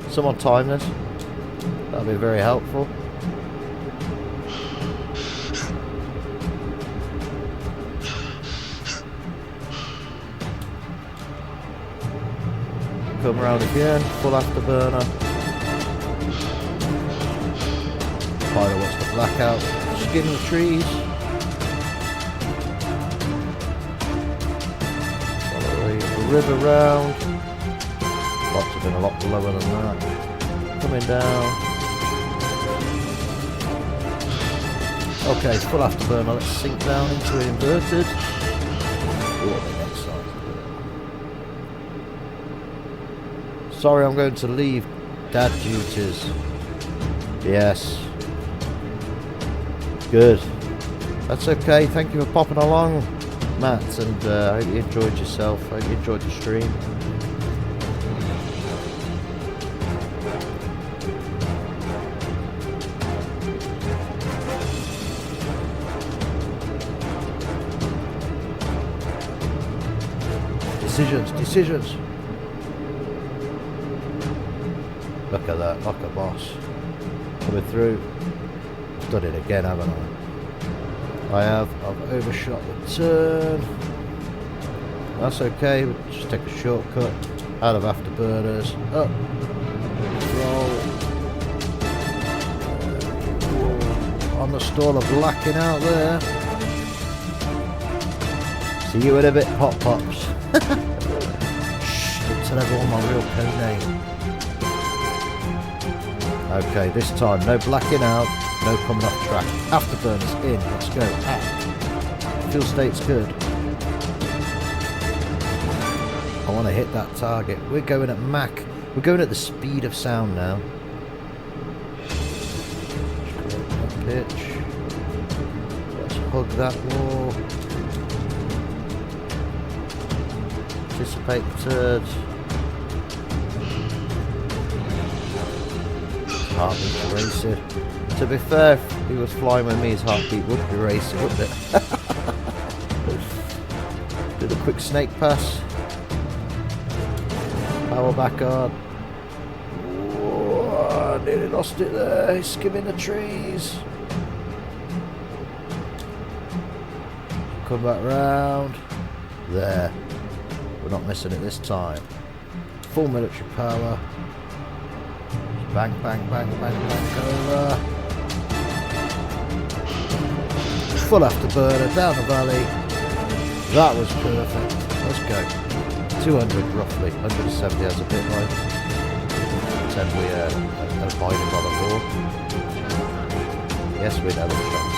Someone time this. That'll be very helpful. Come around again, full afterburner. Pilot wants the blackout. Skin the trees. Follow the river round. Lots have been a lot lower than that. Coming down. Okay, full afterburner. Let's sink down into inverted. Sorry, I'm going to leave dad duties. Yes. Good. That's okay. Thank you for popping along, Matt, and I hope you enjoyed yourself. I hope you enjoyed the stream. Decisions. Look at that, like a boss. Coming through. I've done it again, haven't I? I've overshot the turn. That's okay, we'll just take a shortcut out of afterburners, up, roll. On the stall of lacking out there. See you in a bit, Pop Pops. Shh, don't tell everyone my real code name. Okay, this time no blacking out, no coming off track. Afterburners in, let's go. Ah. Fuel state's good. I want to hit that target. We're going at Mach. We're going at the speed of sound now. Pitch. Let's hug that wall. Anticipate the turds. Heartbeat racing. To be fair, if he was flying with me, his heartbeat would be racing, wouldn't it? Do the quick snake pass. Power back on. Whoa, nearly lost it there. He's skimming the trees. Come back round. There. We're not missing it this time. Full military power. Bang, bang, bang, bang, bang, over. Full afterburner, down the valley. That was perfect. Let's go. 200 roughly, 170 has a bit low. Pretend we are hiding by the wall. Yes, we know the chance.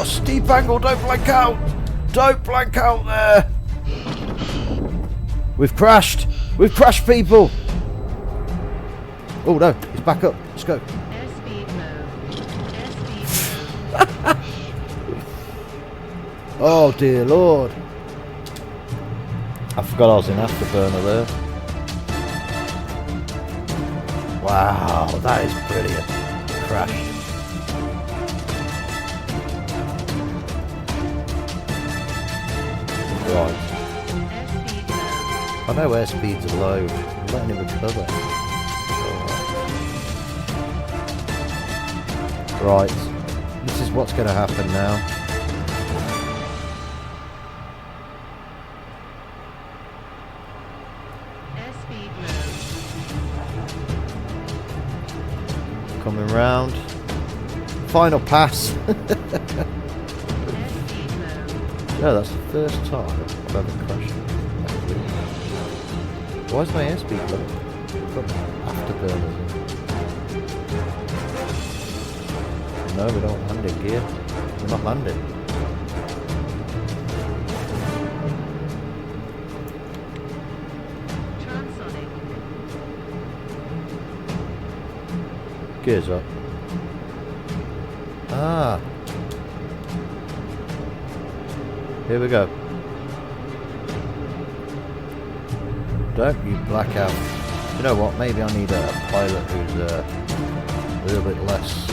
Steep angle, don't blank out! Don't blank out there! We've crashed! We've crashed, people! Oh no, he's back up. Let's go. Airspeed low. Airspeed low. Oh dear lord. I forgot I was in afterburner there. Wow, that is brilliant. Crashed. Right. Airspeed low. I know airspeeds are low. I'm letting him recover. Right. This is what's going to happen now. Airspeed low. Coming round. Final pass. Airspeed low. Yeah, that's the first time I've ever crashed. Why is my airspeed low? I've got afterburners in. No, we don't land in gear. We're not landing. Transonic. Gears up. Ah. Here we go. Don't you black out. You know what? Maybe I need a pilot who's a little bit less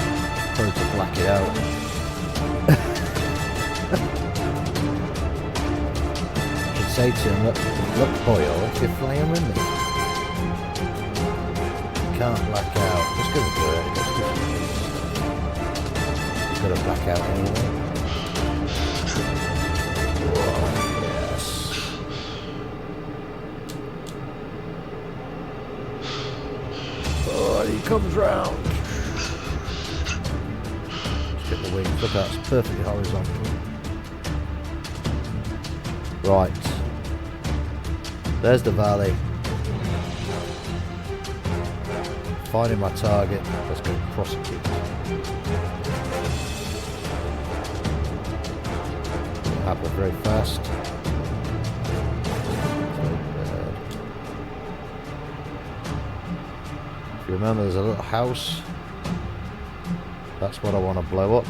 prone to black it out. I should say to him, look Boyle, if you're flying with me, you can't black out. Just go for it. He's got to black out anyway. Yes. Oh, he comes round. Let's get the wings. Look, that's perfectly horizontal. Right. There's the valley. Finding my target. Let's go prosecute. Happen very fast. you remember there's a little house. That's what I want to blow up.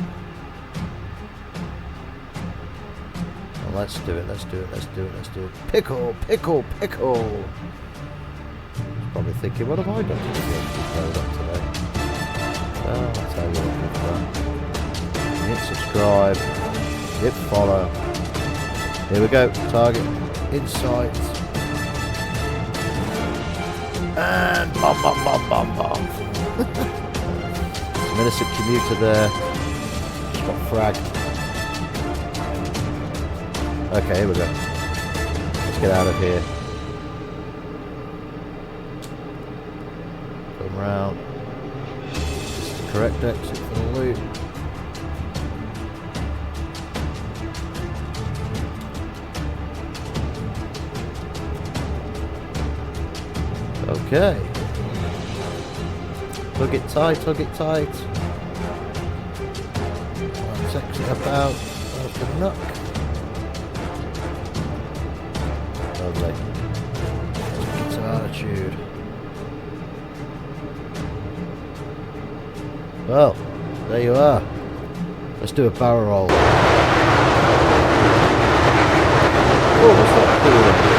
Well, let's do it, let's do it, let's do it, let's do it. Pickle, pickle, pickle! Probably thinking, what have I done to the blow up today? Well, I'll tell you what we've done. Hit subscribe, hit follow. Here we go, target in sight. And bomb, bomb, bomb, bomb, bomb. Some innocent commuter there. Just got fragged. Okay, here we go. Let's get out of here. Come round. This is the correct exit for the loop. Okay. Hug it tight, hug it tight. Let's exit about. There's the knock. Lovely. Let's get some altitude. Well, there you are. Let's do a barrel roll. Oh, what's that doing?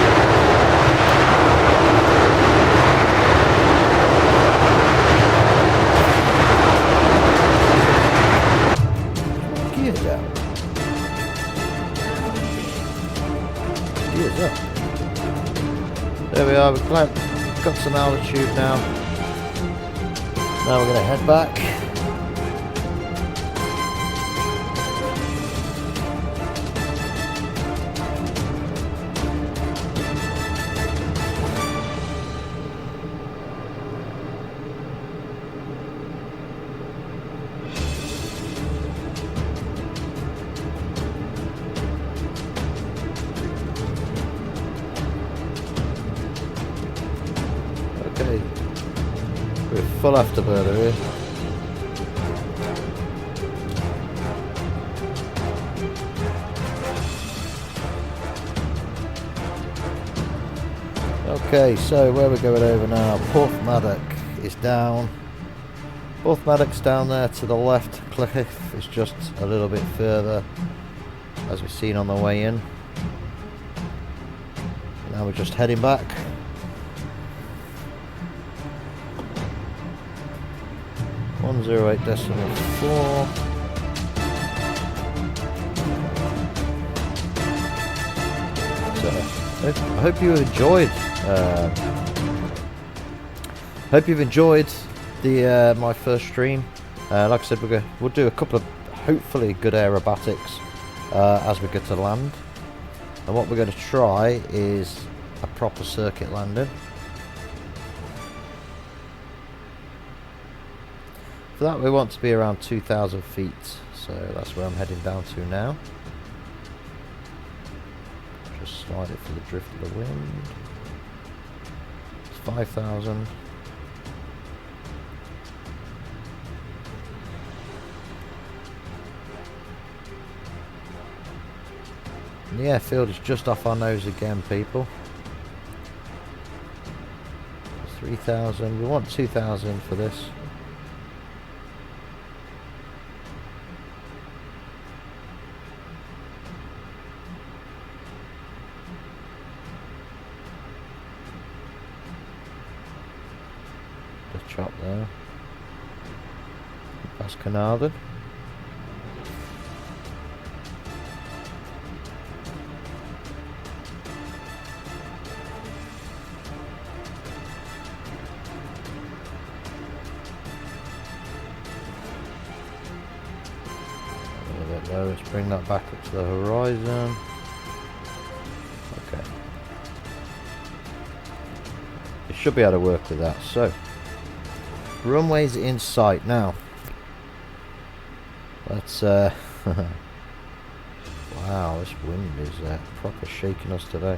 There we are, we've got some altitude now. Now we're going to head back. Okay, we're full afterburner here. Okay, so where we're going over now, Porthmadog is down. Porthmadog's down there to the left, Cliff is just a little bit further, as we've seen on the way in. Now we're just heading back. .4. So I hope you enjoyed. Hope you've enjoyed the my first stream. Like I said, we'll do a couple of hopefully good aerobatics as we get to land. And what we're going to try is a proper circuit landing. For that we want to be around 2,000 feet, so that's where I'm heading down to now. Just slide it for the drift of the wind. It's 5,000. And the airfield is just off our nose again, people. 3,000, we want 2,000 for this. Chop there. Past Carnarvon. A little bit low. Let's bring that back up to the horizon. Okay. You should be able to work with that. So. Runways in sight now. Let's wow, this wind is proper shaking us today.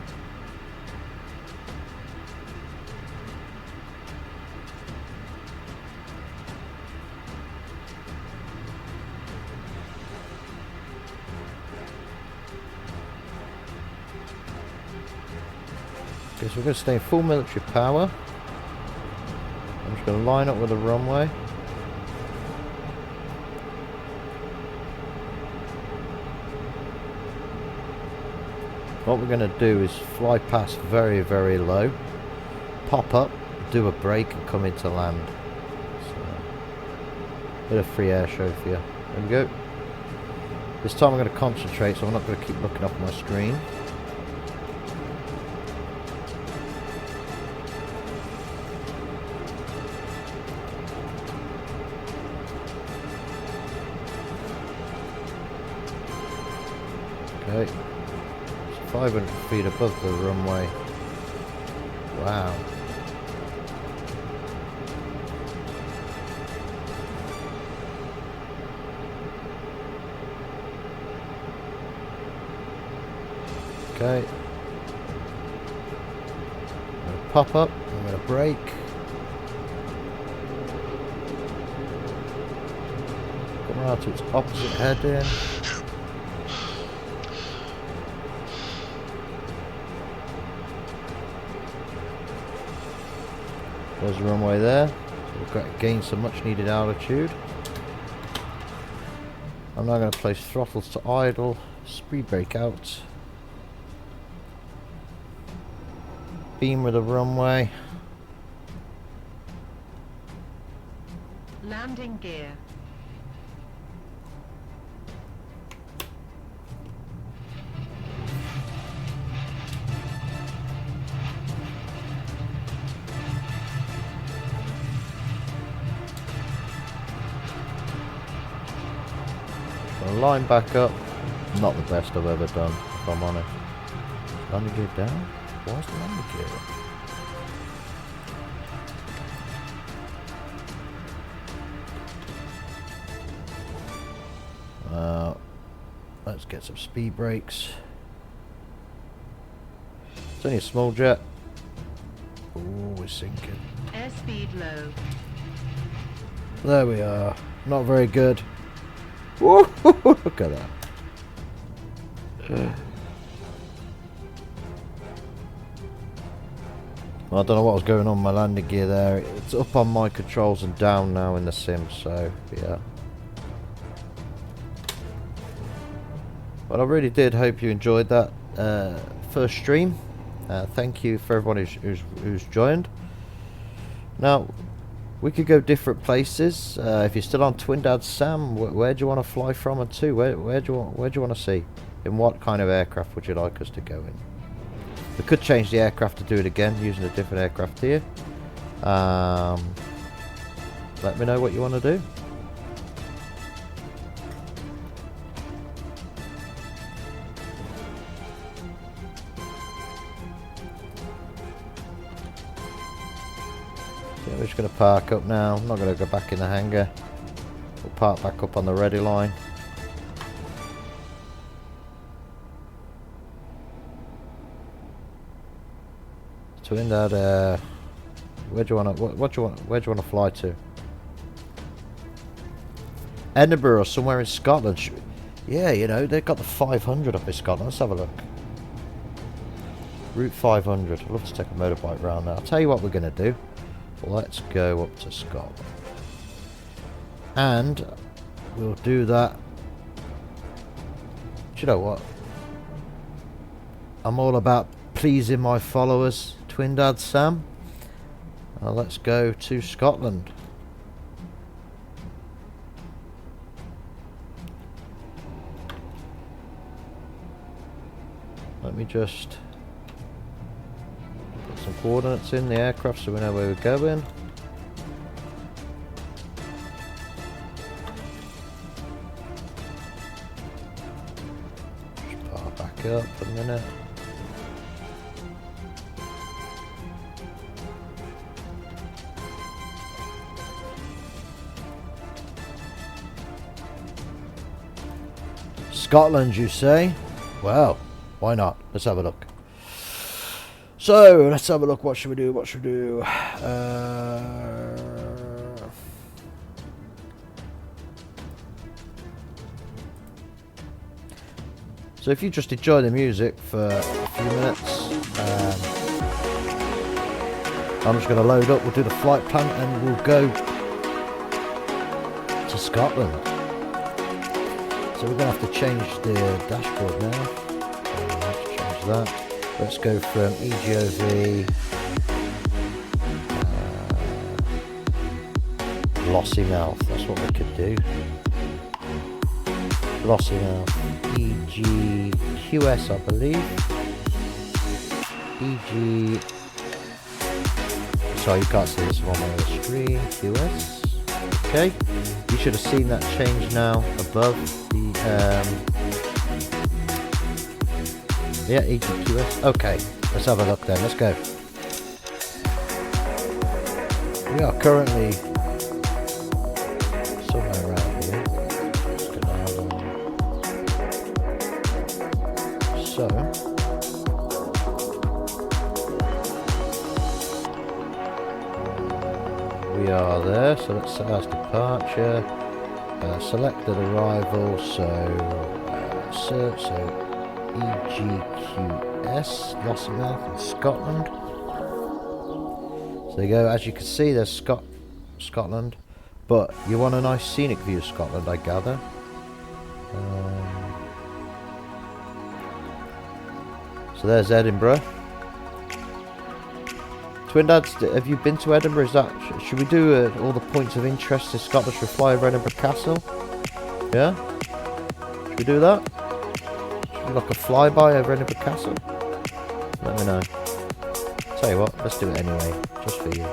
Okay, so we're going to stay in full military power. Gonna line up with the runway. What we're gonna do is fly past very, very low, pop up, do a break, and come into land. So, bit of free air show for you. There we go. This time I'm going to concentrate, so I'm not going to keep looking up my screen. Okay. It's 500 feet above the runway. Wow. Okay. I'm going to pop up, I'm going to brake. Come around to its opposite heading. There's the runway there. So we've got to gain some much needed altitude. I'm now going to place throttles to idle, speed brake out. Beam with the runway. Landing gear. Gonna line back up. Not the best I've ever done, if I'm honest. Landing gear down? Why's the landing gear up? Let's get some speed brakes. It's only a small jet. Oh, we're sinking. Airspeed low. There we are. Not very good. Woo, look at that. I don't know what was going on with my landing gear there. It's up on my controls and down now in the sim, so yeah. Well, I really did hope you enjoyed that first stream. Thank you for everyone who's joined. Now, we could go different places. If you're still on Twin Dad Sam, where do you want to fly from and to? Where do you want to see? In what kind of aircraft would you like us to go in? We could change the aircraft to do it again using a different aircraft here. Let me know what you want to do. So we're just going to park up now. I'm not going to go back in the hangar. We'll park back up on the ready line. Twin Dad, where do you want to? Where do you want to fly to? Edinburgh or somewhere in Scotland. Yeah, you know they've got the 500 up in Scotland. Let's have a look. Route 500. I'd love to take a motorbike round there. I'll tell you what we're going to do. Let's go up to Scotland, and we'll do that. Do you know what? I'm all about pleasing my followers. Twin Dad Sam. Let's go to Scotland. Let me just put some coordinates in the aircraft so we know where we're going. Just park back up for a minute. Scotland, you say? Well, why not? Let's have a look. So, let's have a look. What should we do? What should we do? So if you just enjoy the music for a few minutes, I'm just going to load up, we'll do the flight plan and we'll go to Scotland. So we're going to have to change the dashboard now. Let's change that. Let's go from EGOV, Lossymouth, that's what we could do. Lossymouth, EGQS I believe. EG... Sorry, you can't see this one on the screen. QS. Okay. You should have seen that change now above the yeah, EGQS. Okay. Let's have a look then. Let's go. We are currently somewhere around here. Just gonna have a... So we are there, so let's set as departure, selected arrival, so search, so EGQS, Lossymouth in Scotland. So there you go, as you can see there's Scotland, but you want a nice scenic view of Scotland, I gather. So there's Edinburgh. Twin Dads, have you been to Edinburgh? Is that, should we do all the points of interest in Scotland? Should we fly over Edinburgh Castle? Yeah? Should we do that? Should we like a flyby over Edinburgh Castle? Let me know. Tell you what, let's do it anyway, just for you.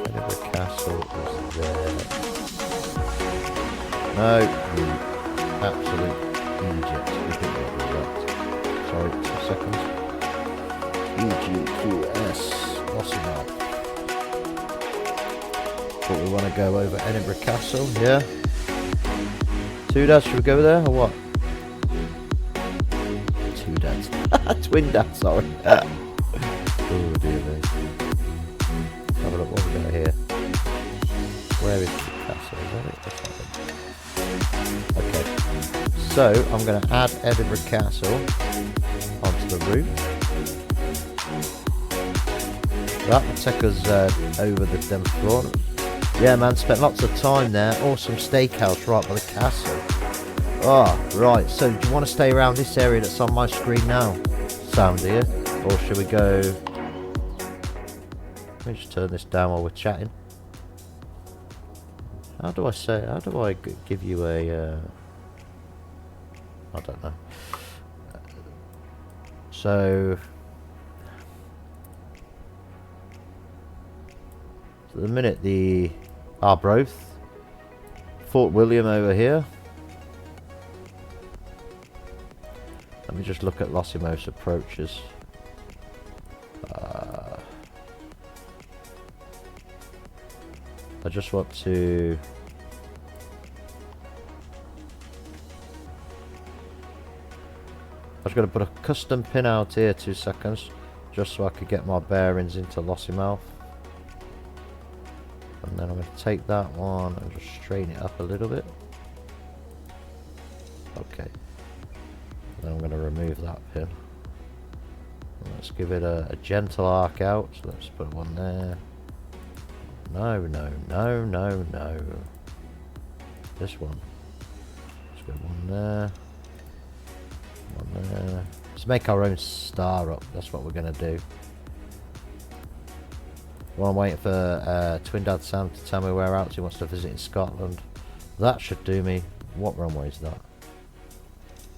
Edinburgh Castle is there. No, you absolute idiot. You think that was that. Sorry, 2 seconds. EGQS. Lossymouth. But we want to go over Edinburgh Castle, yeah? 2 dads, should we go there or what? 2 dads. Twin dads, sorry. Oh dear me. Have a look what we got here. Where is the castle? Is that it? Okay. So I'm going to add Edinburgh Castle onto the route. That will take us over the 10th floor. Yeah man, spent lots of time there. Awesome steakhouse right by the castle. Oh, right, so do you want to stay around this area that's on my screen now, Sam, do you? Or should we go... Let me just turn this down while we're chatting. How do I give you a... I don't know. So... At the minute, the Arbroath, Fort William over here. Let me just look at Lossymouth's approaches. I just want to... I was going to put a custom pin out here, 2 seconds, just so I could get my bearings into Lossymouth. And then I'm going to take that one and just straighten it up a little bit. Okay. Then I'm going to remove that pin. Let's give it a gentle arc out. So let's put one there. No, no, no, no, no. This one. Let's go one there. One there. Let's make our own star up. That's what we're going to do. While I'm waiting for Twin Dad Sam to tell me where else he wants to visit in Scotland. That should do me. What runway is that?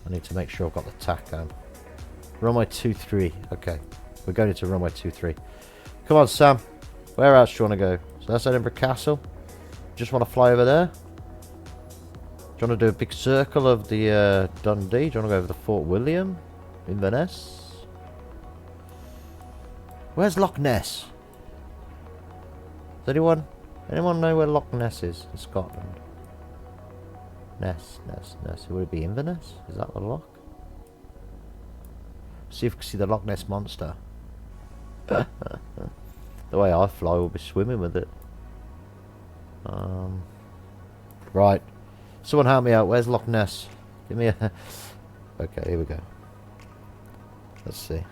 I need to make sure I've got the tack on. Runway 23. Okay. We're going into runway 23. Come on, Sam. Where else do you want to go? So that's Edinburgh Castle. Just want to fly over there? Do you want to do a big circle of the Dundee? Do you want to go over the Fort William? Inverness? Where's Loch Ness? Does anyone know where Loch Ness is in Scotland? Ness. Would it be Inverness? Is that the loch? See if we can see the Loch Ness monster. The way I fly, we'll be swimming with it. Right. Someone help me out. Where's Loch Ness? Give me a... Okay, here we go. Let's see.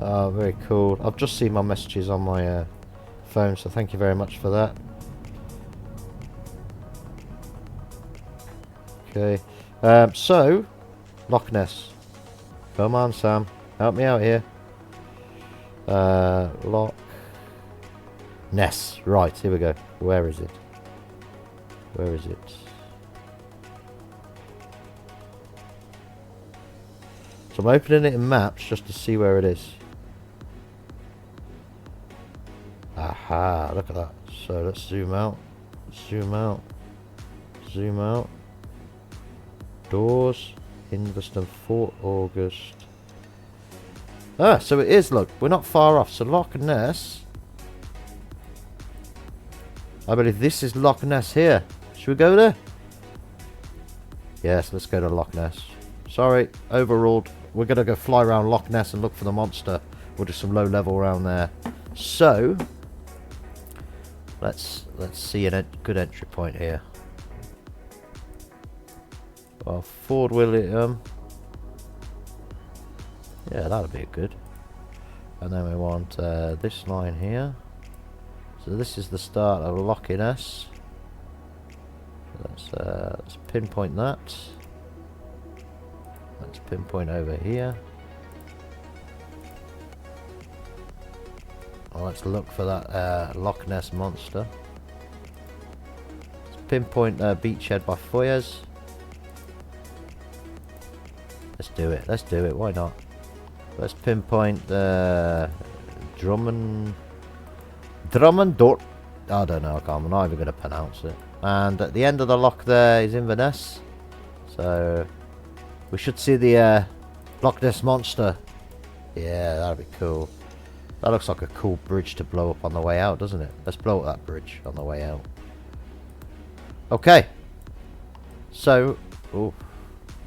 Oh, very cool. I've just seen my messages on my phone, so thank you very much for that. Okay. So, Loch Ness. Come on, Sam. Help me out here. Loch Ness. Right, here we go. Where is it? Where is it? So I'm opening it in maps just to see where it is. Aha, look at that. So let's zoom out. Zoom out. Zoom out. Doors. Investon, Fort August. Ah, so it is, look. We're not far off. So Loch Ness. I believe this is Loch Ness here. Should we go there? Yes, let's go to Loch Ness. Sorry, overruled. We're going to go fly around Loch Ness and look for the monster. We'll do some low level around there. So, let's see a good entry point here. Well, Ford William. Yeah, that'll be good. And then we want this line here. So this is the start of Loch Ness. Let's pinpoint that. Let's pinpoint over here. Well, let's look for that Loch Ness monster. Let's pinpoint Beachhead by Foyers. Let's do it. Let's do it. Why not? Let's pinpoint Drummond. Drummondort. I don't know. I'm not even going to pronounce it. And at the end of the loch there is Inverness. So we should see the Loch Ness monster. Yeah, that'd be cool. That looks like a cool bridge to blow up on the way out, doesn't it? Let's blow up that bridge on the way out. Okay. So,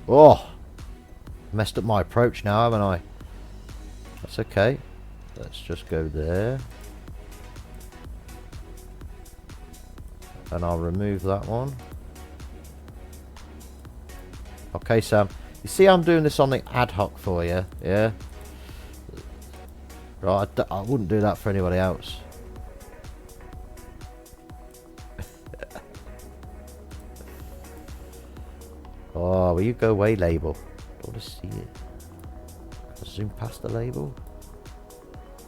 oh, messed up my approach now, haven't I? That's okay. Let's just go there. And I'll remove that one. Okay, Sam. You see I'm doing this on the ad hoc for you, yeah? Right, I wouldn't do that for anybody else. Oh, will you go away, label? I want to see it. Zoom past the label.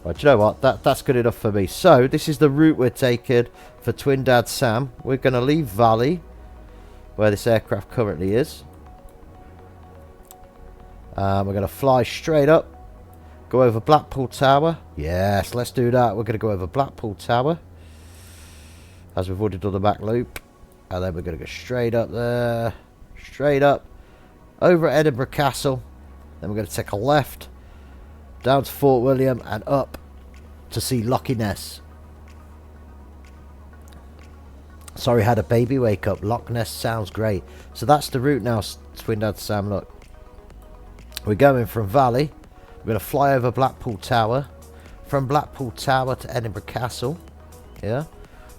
Right, do you know what? That's good enough for me. So, this is the route we're taking for Twin Dad Sam. We're going to leave Valley, where this aircraft currently is. We're going to fly straight up. Go over Blackpool Tower. Yes, let's do that. We're going to go over Blackpool Tower, as we've already done the back loop. And then we're going to go straight up there. Straight up. Over at Edinburgh Castle. Then we're going to take a left. Down to Fort William and up to see Loch Ness. Sorry, had a baby wake up. Loch Ness sounds great. So that's the route now, Twin Dad Sam. Look. We're going from Valley. We're going to fly over Blackpool Tower. From Blackpool Tower to Edinburgh Castle. Yeah.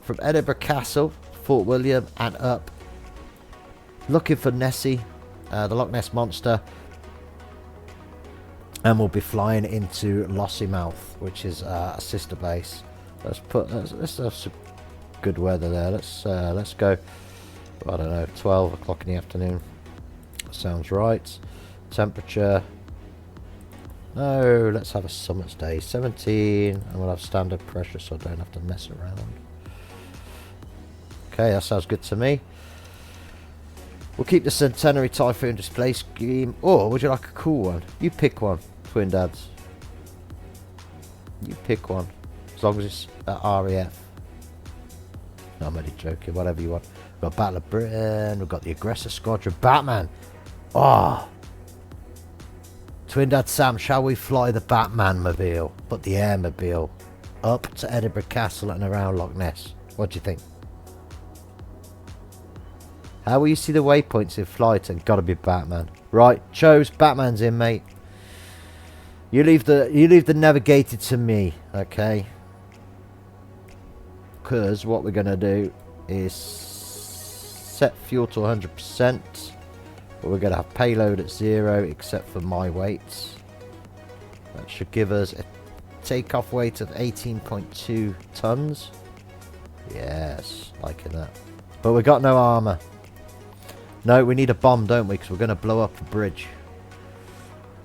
From Edinburgh Castle, Fort William and up. Looking for Nessie, the Loch Ness monster. And we'll be flying into Lossiemouth, which is a sister base. Let's have some good weather there. Let's go. I don't know, 12 o'clock in the afternoon. Sounds right. Temperature. No, let's have a summer's day. 17, and we'll have standard pressure, so I don't have to mess around. Okay, that sounds good to me. We'll keep the Centenary Typhoon display scheme. Or would you like a cool one? You pick one, Twin Dads. You pick one. As long as it's at RAF. No, I'm only joking. Whatever you want. We've got Battle of Britain. We've got the Aggressor Squadron. Batman. Oh. Twin Dad Sam, shall we fly the Batman mobile? But the airmobile. Up to Edinburgh Castle and around Loch Ness. What do you think? How will you see the waypoints in flight? And gotta be Batman. Right, chose. Batman's in, mate. You leave the navigator to me, okay? Because what we're gonna do is set fuel to 100%. But we're gonna have payload at 0, except for my weights. That should give us a takeoff weight of 18.2 tons. Yes, liking that. But we got no armor. No, we need a bomb, don't we? Because we're going to blow up the bridge.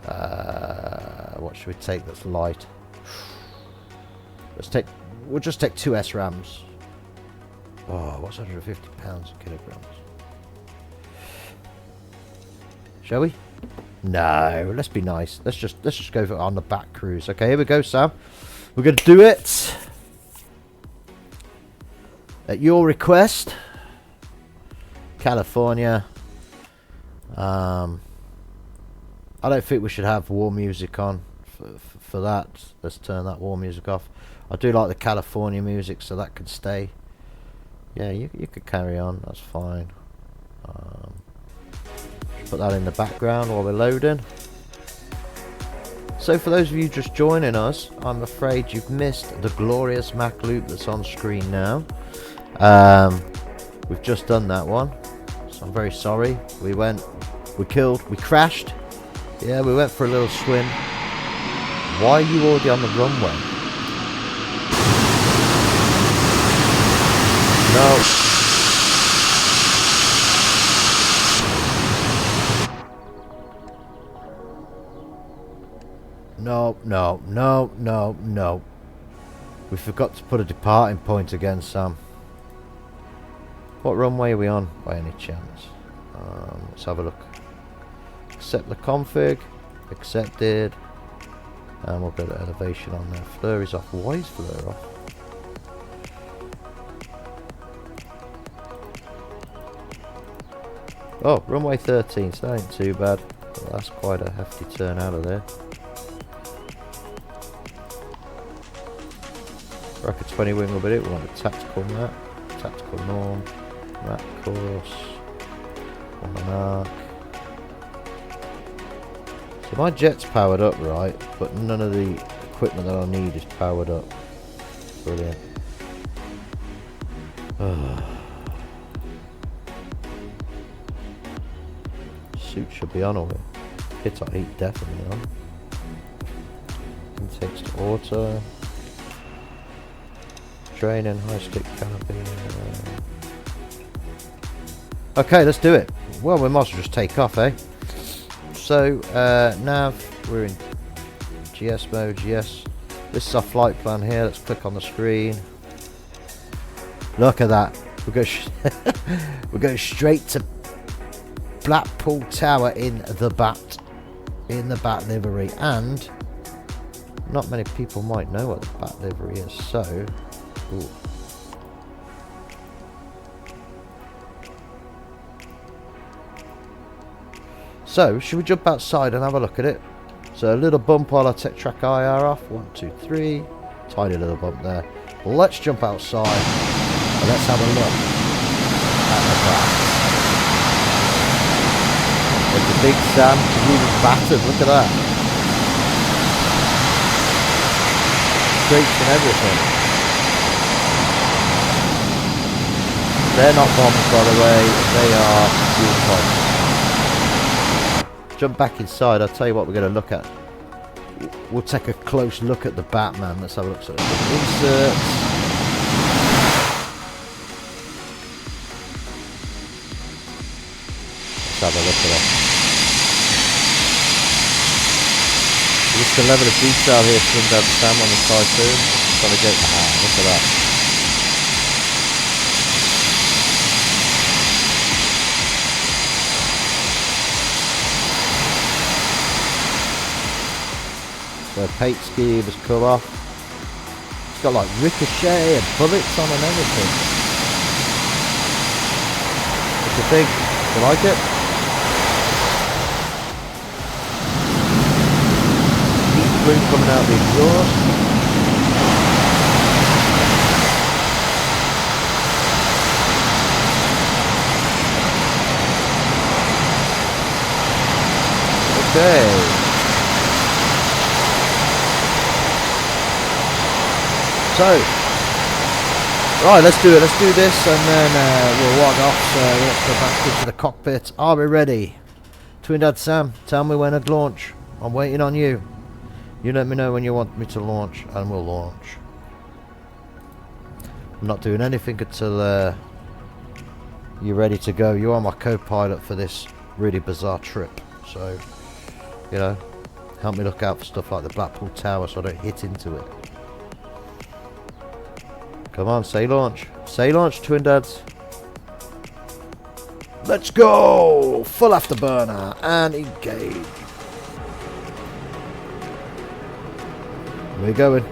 What should we take that's light? We'll just take 2 SRAMs. Oh, what's 150 pounds kilograms? Shall we? No, let's be nice. Let's just go on the back cruise. Okay, here we go, Sam. We're gonna do it at your request. California. I don't think we should have war music on for that. Let's turn that war music off. I do like the California music, so that could stay. Yeah, you could carry on. That's fine. Put that in the background while we're loading. So for those of you just joining us, I'm afraid you've missed the glorious Mac loop that's on screen now. We've just done that one, so I'm very sorry. We crashed. Yeah, we went for a little swim. Why are you already on the runway? No. No. We forgot to put a departing point again, Sam. What runway are we on, by any chance? Let's have a look. Accept the config. Accepted. And we'll go to elevation on there. Fleur is off. Why is Fleur off? Oh, runway 13, so that ain't too bad. Well, that's quite a hefty turn out of there. Rocket 20 wing will be it. We want a tactical map, tactical norm, map course, on an arc. So my jet's powered up, right, but none of the equipment that I need is powered up. Brilliant. Suit should be on already. Hit our heat definitely on. Intakes to auto. Training, high stick canopy. Okay, let's do it. Well, we might as well just take off, eh? So, nav, we're in GS mode, yes. This is our flight plan here. Let's click on the screen. Look at that. We're going straight to Blackpool Tower in the bat livery, and not many people might know what the bat livery is, so ooh. So should we jump outside and have a look at it? So a little bump while I take track IR off. 1, 2, 3. Tiny little bump there. Well, let's jump outside and let's have a look at the bat. There's the big Sam, even battered, look at that. Streaks and everything. They're not bombs, by the way, they are fuel pods. Jump back inside, I'll tell you what we're going to look at. We'll take a close look at the Batman. Let's have a look at the inserts. Let's have a look at it. Just the level of detail here from the Sam on the Typhoon. Trying to get look at that. The paint scheme has come off. It's got like ricochet and bullets on and everything. What do you think? Do you like it? Heat plume coming out of the exhaust. Okay. So, right, let's do it. Let's do this, and then we'll walk off. So let's go back into the cockpit. Are we ready? Twin Dad Sam, tell me when I'd launch. I'm waiting on you. You let me know when you want me to launch, and we'll launch. I'm not doing anything until you're ready to go. You are my co-pilot for this really bizarre trip, so you know, help me look out for stuff like the Blackpool Tower so I don't hit into it. Come on, say launch. Say launch, Twin Dads. Let's go! Full afterburner and engage. We're going.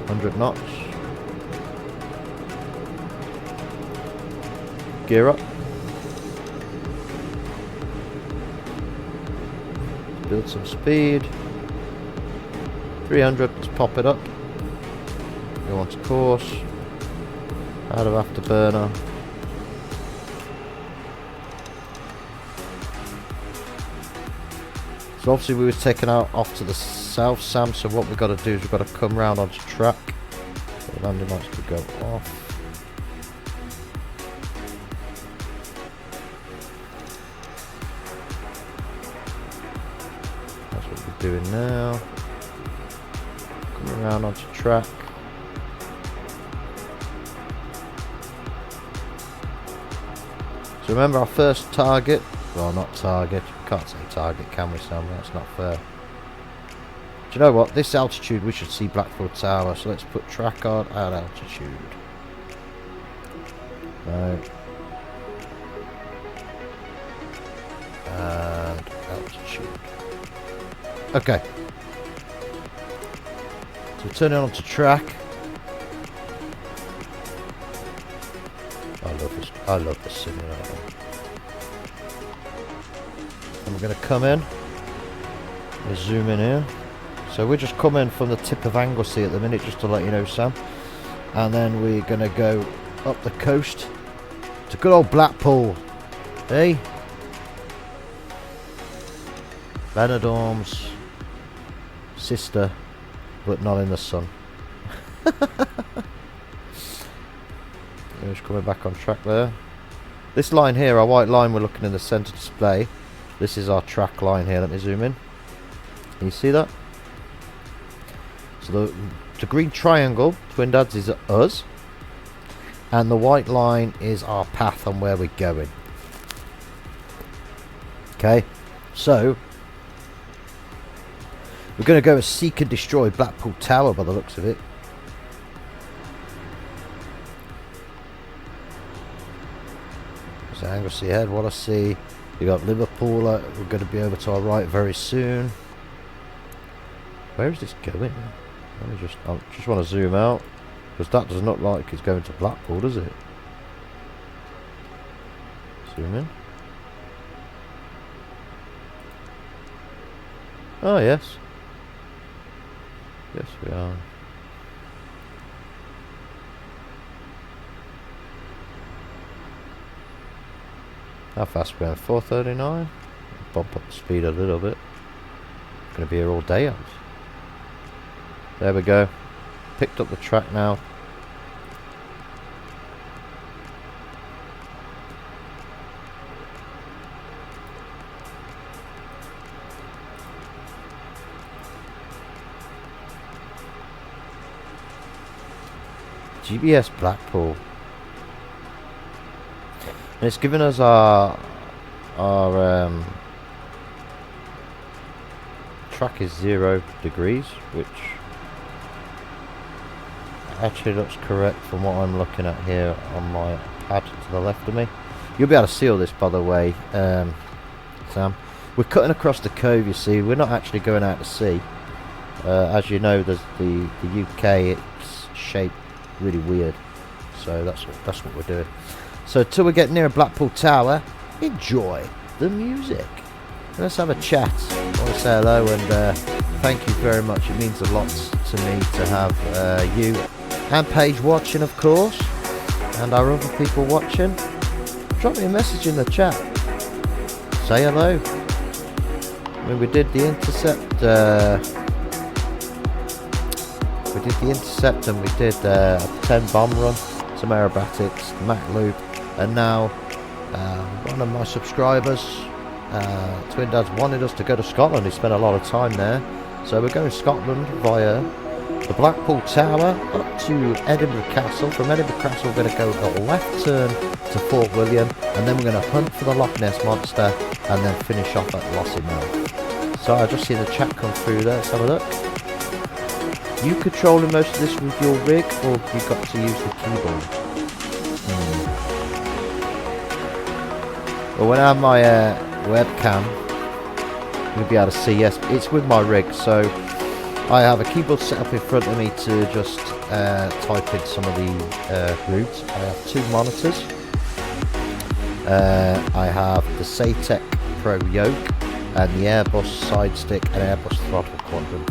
100 knots. Gear up. Build some speed. 300, let's pop it up. Go on to course. Out of afterburner. So obviously we was taken out off to the south, Sam, so what we've got to do is we've got to come round onto track. So the landing lights could go off. That's what we're doing now. Coming around onto track. So remember our first target, well not target, can't say target can we Sam, that's not fair. Do you know what, this altitude we should see Blackpool Tower, so let's put track on at altitude. No. And altitude. Okay. So we're turning on to track. I love this simulator. And we're going to come in. We'll zoom in here. So we're just coming from the tip of Anglesey at the minute, just to let you know, Sam. And then we're going to go up the coast to good old Blackpool. Hey? Benidorm's sister, but not in the sun. Just coming back on track there. This line here, our white line we're looking in the centre display. This is our track line here. Let me zoom in. Can you see that? So the green triangle, Twin Dads, is us. And the white line is our path on where we're going. Okay, so we're going to go and seek and destroy Blackpool Tower by the looks of it. So Anglesey ahead, what I see, you got Liverpool, we're going to be over to our right very soon. Where is this going? Let me just want to zoom out, because that does not look like it's going to Blackpool, does it? Zoom in. Oh yes. Yes we are. How fast are we going? 439? Bump up the speed a little bit. Going to be here all day, aren't we? There we go. Picked up the track now. GBS Blackpool. And it's given us our track is 0 degrees, which actually looks correct from what I'm looking at here on my pad to the left of me. You'll be able to see all this, by the way, Sam. We're cutting across the cove, you see. We're not actually going out to sea. As you know, there's the UK, it's shaped really weird. So that's what we're doing. So till we get near Blackpool Tower, enjoy the music. Let's have a chat. I want to say hello and thank you very much. It means a lot to me to have you and Paige watching, of course, and our other people watching. Drop me a message in the chat. Say hello. I mean, we did the intercept. And we did a 10 bomb run, some aerobatics, Mac loop, and now one of my subscribers Twin Dad's wanted us to go to Scotland. He spent a lot of time there. So we're going to Scotland via the Blackpool Tower up to Edinburgh Castle. From Edinburgh Castle we're going to go a left turn to Fort William, and then we're going to hunt for the Loch Ness Monster and then finish off at Lossiemouth. So I just see the chat come through there. Let's have a look. You controlling most of this with your rig, or you've got to use the keyboard? Well, when I have my webcam, you'll be able to see, yes, it's with my rig, so I have a keyboard set up in front of me to just type in some of the routes. I have 2 monitors. I have the Satec Pro yoke and the Airbus side stick and Airbus throttle quadrant,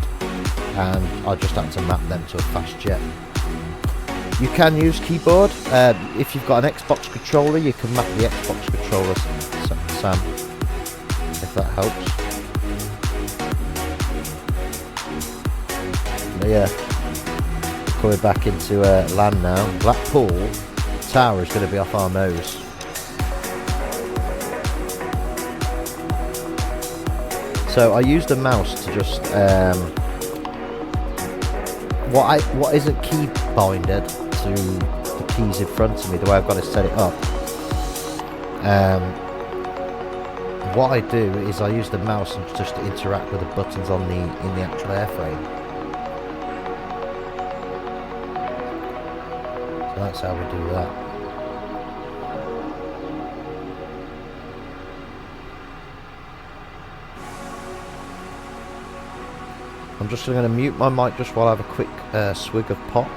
and I just had to map them to a fast jet. You can use keyboard. If you've got an Xbox controller, you can map the Xbox controller, Sam, if that helps. But yeah, coming back into land now. Blackpool Tower is going to be off our nose. So I used a mouse to just what isn't key binded to the keys in front of me, the way I've got to set it up. What I do is I use the mouse and just to interact with the buttons on in the actual airframe. So that's how we do that. I'm just going to mute my mic just while I have a quick swig of pop.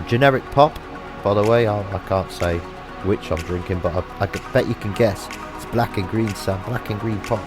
Generic pop, by the way. I can't say which I'm drinking, but I bet you can guess. It's black and green, Sam. Black and green pop.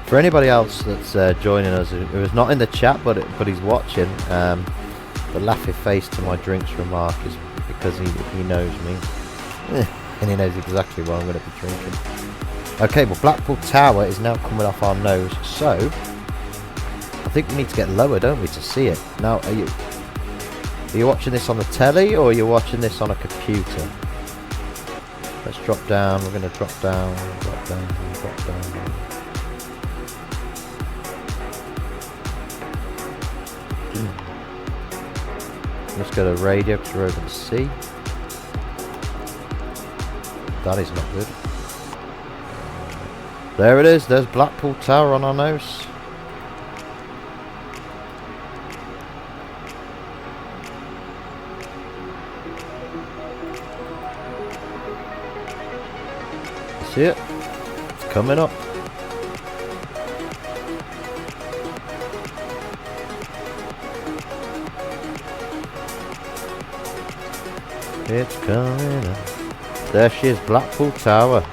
For anybody else that's joining us who is not in the chat but he's watching, the laughing face to my drinks remark is because he knows me and he knows exactly what I'm going to be drinking. Okay, well, Blackpool Tower is now coming off our nose, so I think we need to get lower, don't we, to see it. Now, are you watching this on the telly or are you watching this on a computer? Let's drop down. We're going to drop down, drop down, drop down. Let's go to radio because we're over the sea. That is not good. There it is. There's Blackpool Tower on our nose. See it? It's coming up. It's coming up. There she is, Blackpool Tower.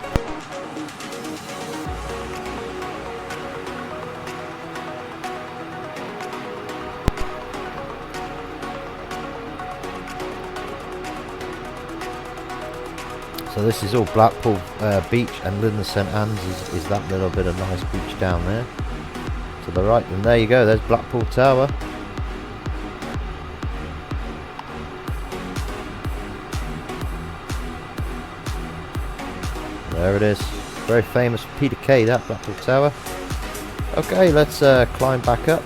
So this is all Blackpool Beach, and Lyndon St Anne's is that little bit of nice beach down there to the right. And there you go, there's Blackpool Tower. There it is. Very famous for Peter Kay, that Blackpool Tower. Okay, let's climb back up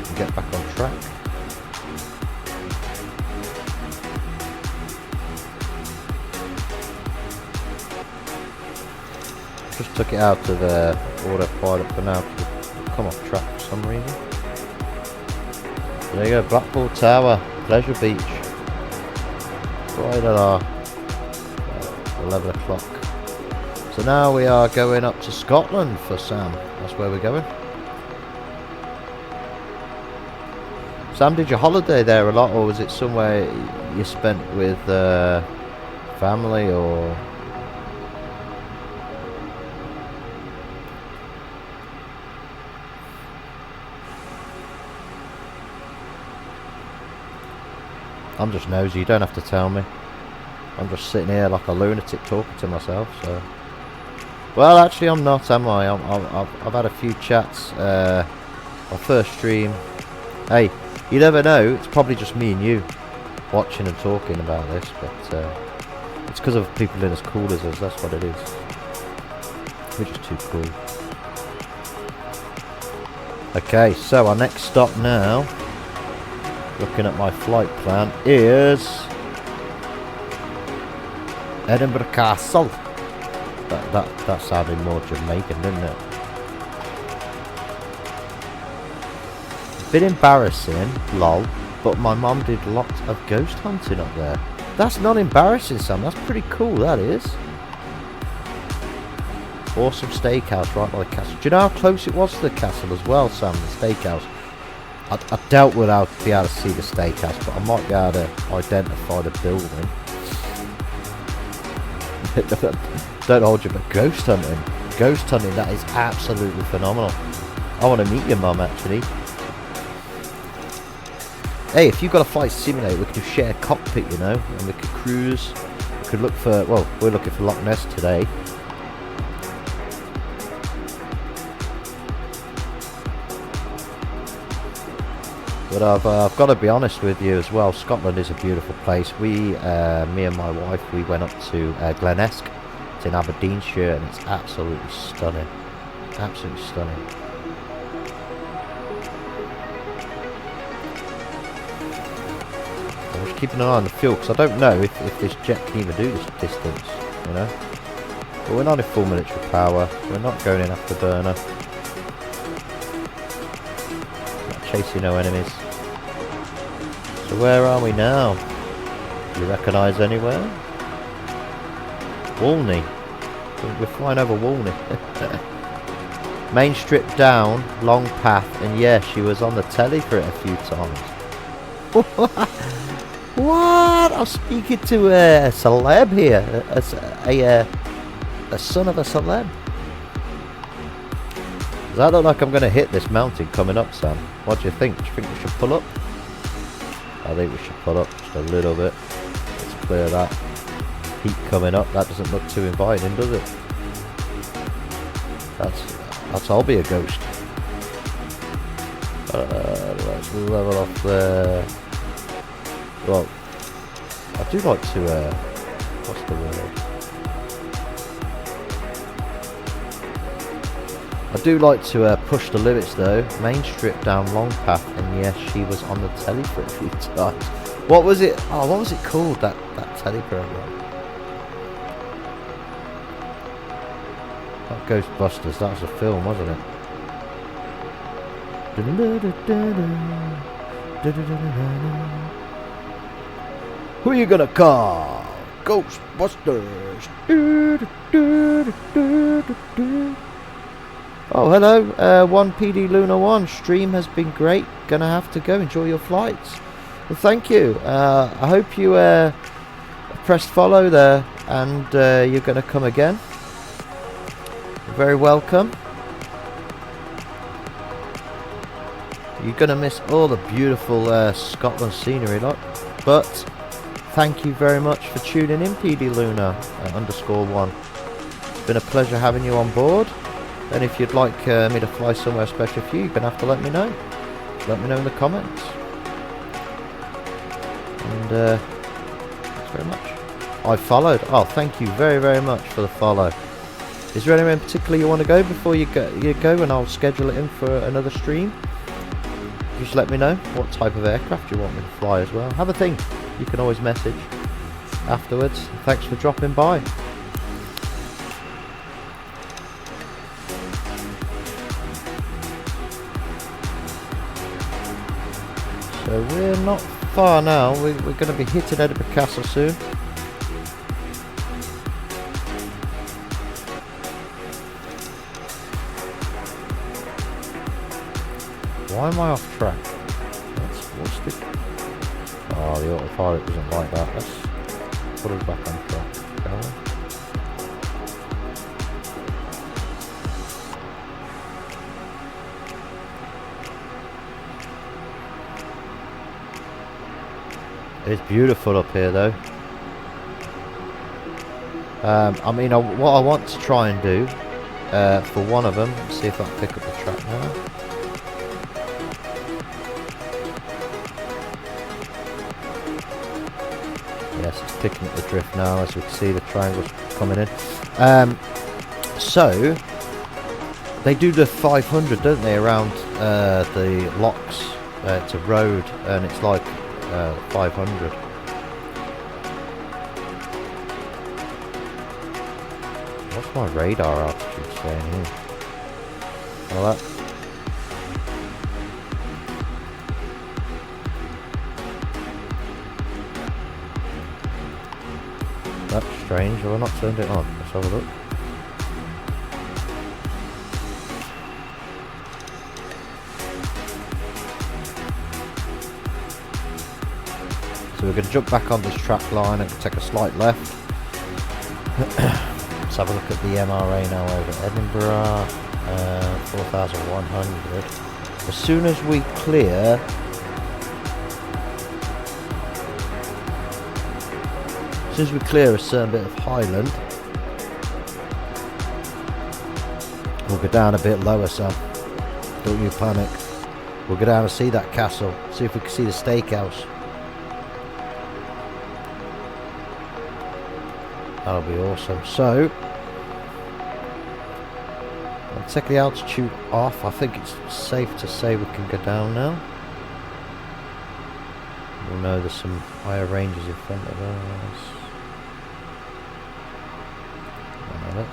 and get back on track. Just took it out of autopilot for now to come off track for some reason. There you go, Blackpool Tower, Pleasure Beach. Right at our 11 o'clock. So now we are going up to Scotland for Sam. That's where we're going. Sam, did you holiday there a lot, or was it somewhere you spent with family, or? I'm just nosy, you don't have to tell me. I'm just sitting here like a lunatic talking to myself, so... Well, actually I'm not, am I? I've had a few chats. My first stream... Hey, you never know, it's probably just me and you watching and talking about this, but it's because of people in as cool as us, that's what it is. We're just too cool. Okay, so our next stop now, looking at my flight plan, is Edinburgh Castle. That sounded more Jamaican, didn't it? Bit embarrassing, lol, but my mum did lots of ghost hunting up there. That's not embarrassing, Sam, that's pretty cool, that is. Awesome steakhouse right by the castle. Do you know how close it was to the castle as well, Sam, the steakhouse? I doubt we'll be able to see the steakhouse, but I might be able to identify the building. Don't hold you, but ghost hunting. Ghost hunting, that is absolutely phenomenal. I want to meet your mum, actually. Hey, if you've got a flight simulator, we could share a cockpit, you know, and we could cruise. We could look for, well, we're looking for Loch Ness today. But I've got to be honest with you as well, Scotland is a beautiful place. Me and my wife, we went up to Glen Esk. It's in Aberdeenshire, and it's absolutely stunning. Absolutely stunning. I'm just keeping an eye on the fuel, because I don't know if this jet can even do this distance, you know. But we're not in full military power. We're not going in afterburner. Chasing no enemies. So where are we now? Do you recognise anywhere? Walney. We're flying over Walney. Main strip down, long path, and yeah, she was on the telly for it a few times. What? I'm speaking to a celeb here. A son of a celeb. Does that look like I'm going to hit this mountain coming up, Sam? What do you think? Do you think we should pull up? I think we should pull up just a little bit. Let's clear that. Heat coming up. That doesn't look too inviting, does it? That's I'll be a ghost. Let's level off there. Well, I do like to, what's the word? I do like to push the limits though. Main strip down, long path, and yes, she was on the telly for a few times. What was it? Oh, what was it called? That telly program? Not Ghostbusters. That was a film, wasn't it? Who are you gonna call? Ghostbusters. Oh, hello, 1PD Luna 1. Stream has been great. Gonna have to go. Enjoy your flights. Well, thank you. I hope you pressed follow there, and you're gonna come again. You're very welcome. You're gonna miss all the beautiful Scotland scenery, look. But thank you very much for tuning in, PD Luna _1. It's been a pleasure having you on board. And if you'd like me to fly somewhere special for you, you're going to have to let me know. Let me know in the comments. And thanks very much. I followed. Oh, thank you very, very much for the follow. Is there anywhere in particular you want to go before you go, and I'll schedule it in for another stream? Just let me know what type of aircraft you want me to fly as well. Have a think. You can always message afterwards. Thanks for dropping by. So we're not far now. We're going to be hitting Edinburgh Castle soon. Why am I off track? stick. Oh, the autopilot doesn't like that. Let's put us back on track. It's beautiful up here though. I mean, what I want to try and do for one of them, see if I can pick up the track now. Yes, it's picking up the drift now, as we can see the triangle's coming in. So, they do the 500, don't they, around the locks. It's a road, and it's like 500. What's my radar altitude saying here? Well, that's strange. Have I not turned it on? Let's have a look. So we're going to jump back on this track line and take a slight left. Let's have a look at the MRA now over Edinburgh. 4,100. As soon as we clear a certain bit of Highland, we'll go down a bit lower, Sam. Don't you panic. We'll go down and see that castle. See if we can see the steakhouse. That'll be awesome. So, I'll take the altitude off. I think it's safe to say we can go down now. We'll know there's some higher ranges in front of us.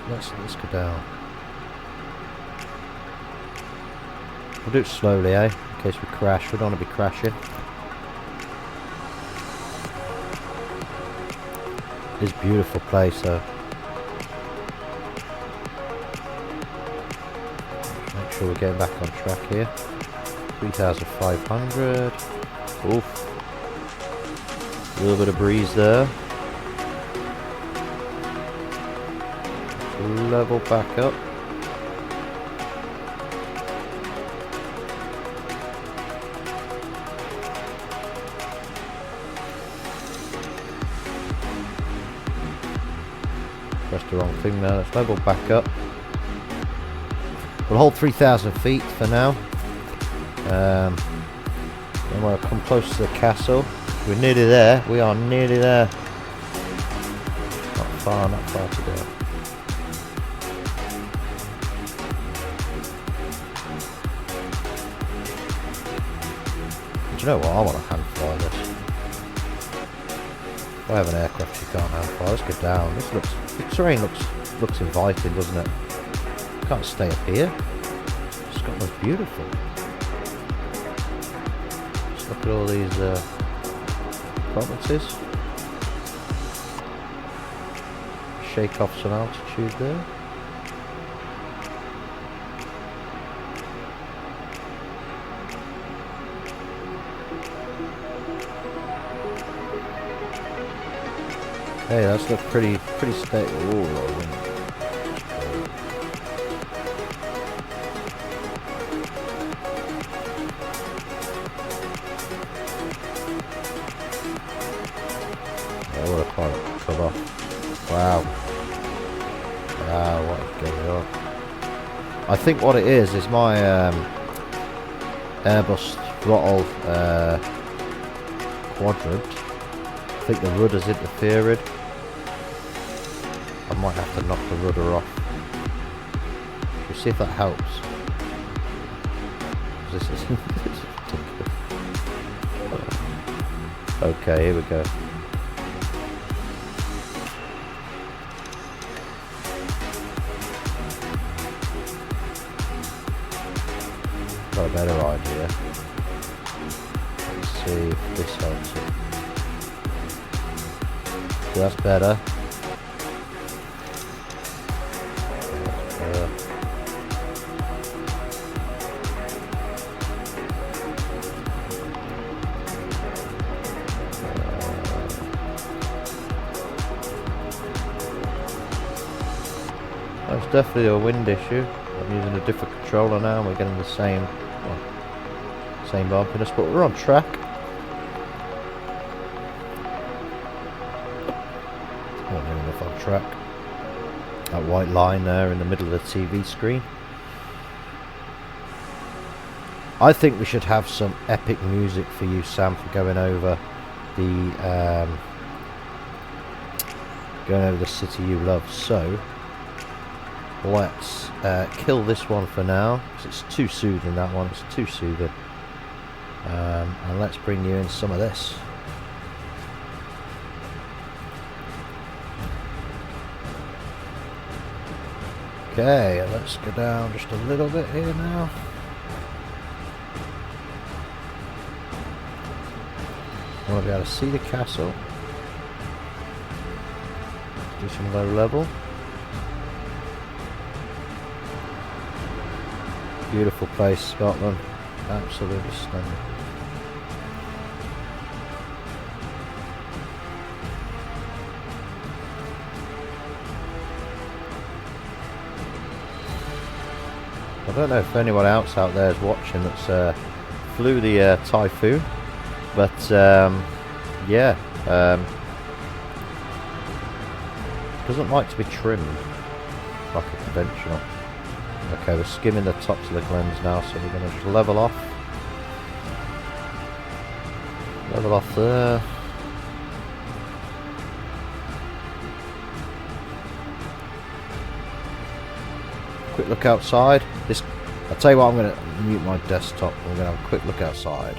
Let's go down. We'll do it slowly, in case we crash. We don't want to be crashing. It's a beautiful place though. Make sure we're getting back on track here. 3,500. Oof. A little bit of breeze there. Level back up. Pressed the wrong thing there. Let's level back up. We'll hold 3,000 feet for now. And we'll come close to the castle. We're nearly there. We are nearly there. Not far to go. Do you know what? I want to hand fly this. If I have an aircraft you can't hand fly, let's go down. The terrain looks inviting, doesn't it? Can't stay up here. Scotland's beautiful. Just look at all these provinces. Shake off some altitude there. Hey, that's look pretty stable. What a climb come off. Wow. Wow, what is going on? I think what it is my Airbus throttle quadrant. I think the rudder's interfering. I might have to knock the rudder off. We'll see if that helps. This is ridiculous. Okay, here we go. Got a better idea. Let's see if this helps it. So that's better. It's definitely a wind issue. I'm using a different controller now and we're getting the same, well, same bumpiness, but we're on track. Not near enough on track. That white line there in the middle of the TV screen. I think we should have some epic music for you, Sam, for going over the city you love. So let's kill this one for now, because it's too soothing, that one. It's too soothing. And let's bring you in some of this. Okay, let's go down just a little bit here now. I want to be able to see the castle. Do some low level. Beautiful place, Scotland. Absolutely stunning. I don't know if anyone else out there is watching that's flew the Typhoon, but yeah, doesn't like to be trimmed like a conventional. Okay, we're skimming the tops of the glens now, so we're going to just level off. Level off there. Quick look outside. I'll tell you what, I'm going to mute my desktop. We're going to have a quick look outside.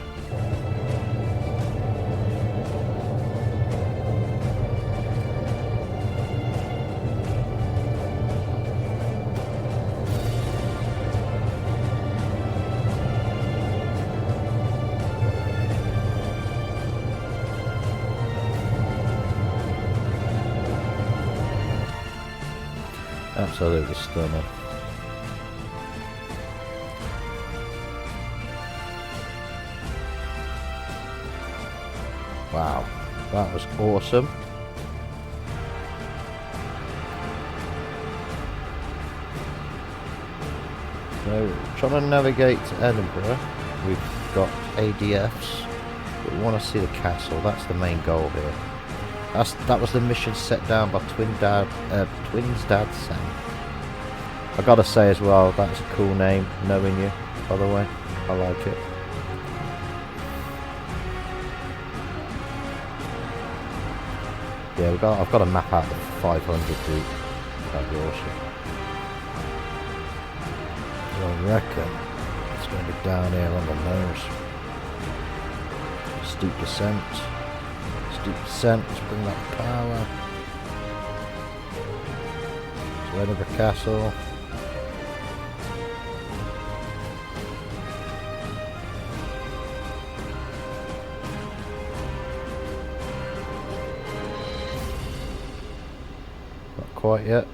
Absolutely stunning. Wow, that was awesome. So, trying to navigate to Edinburgh, we've got ADFs, but we want to see the castle. That's the main goal here. That was the mission set down by Twins Dad Sam. I gotta say as well, that's a cool name, knowing you, by the way. I like it. Yeah, I've got to map out the 500 route. That'd be awesome. I reckon it's going to be down here on the nose. Steep descent. Steep descent. Let's bring that power. So Edinburgh Castle. Quite yet.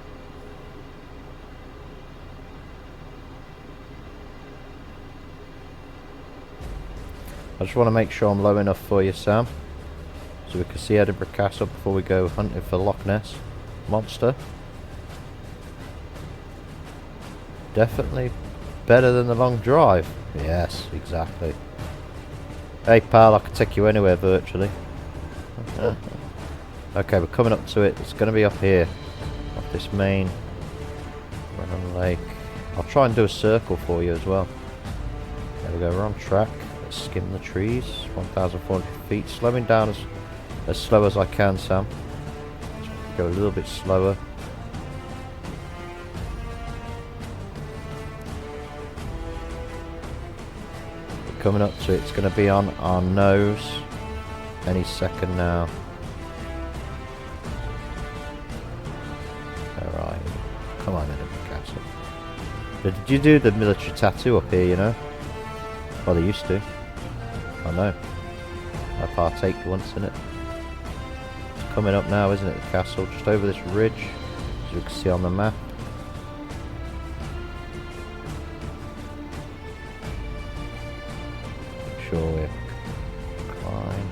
I just want to make sure I'm low enough for you, Sam, so we can see Edinburgh Castle before we go hunting for Loch Ness Monster. Definitely better than the long drive. Yes, exactly. Hey pal, I can take you anywhere virtually. Okay, we're coming up to it. It's going to be up here. This main run on the lake. I'll try and do a circle for you as well. There we go, we're on track. Let's skim the trees. 1,400 feet. Slowing down as slow as I can, Sam. Just go a little bit slower. We're coming up to it. It's going to be on our nose any second now. Come on, Edinburgh Castle. Did you do the military tattoo up here, you know? Well, they used to. I know. I partaked once in it. It's coming up now, isn't it, the castle? Just over this ridge, as you can see on the map. Make sure we climb.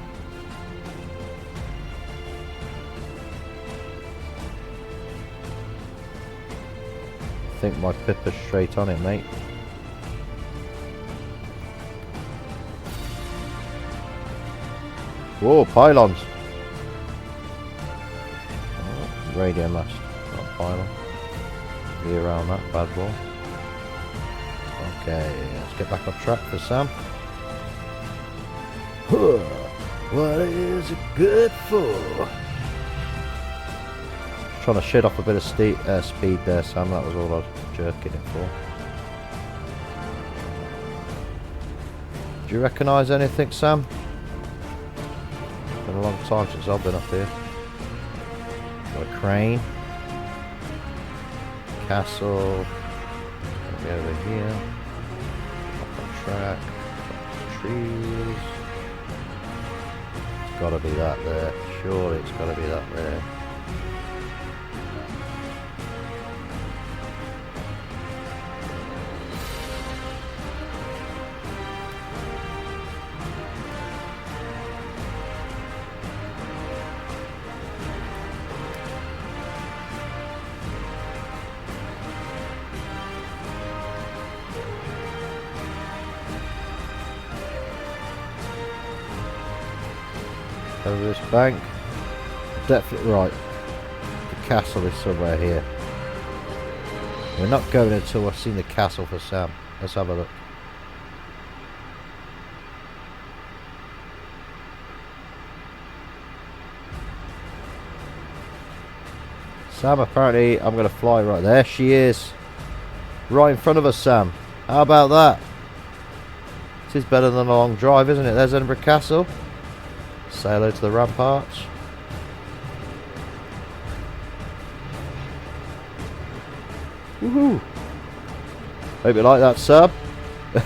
think my Pippa's straight on it, mate. Whoa, pylons! Oh, radio mast, not pylon. Be around that bad boy. Okay, let's get back on track for Sam. What is it good for? Trying to shed off a bit of speed there, Sam. That was all I was jerking it for. Do you recognise anything, Sam? It's been a long time since I've been up here. Got a crane. Castle. Got me over here. Up on track. Trees. It's got to be that there. Surely it's got to be that there. Over this bank. Definitely right. The castle is somewhere here. We're not going until I've seen the castle for Sam. Let's have a look. Sam, apparently I'm going to fly right there. She is. Right in front of us, Sam. How about that? This is better than a long drive, isn't it? There's Edinburgh Castle. Say hello to the ramparts. Woohoo! Hope you like that, sub. Get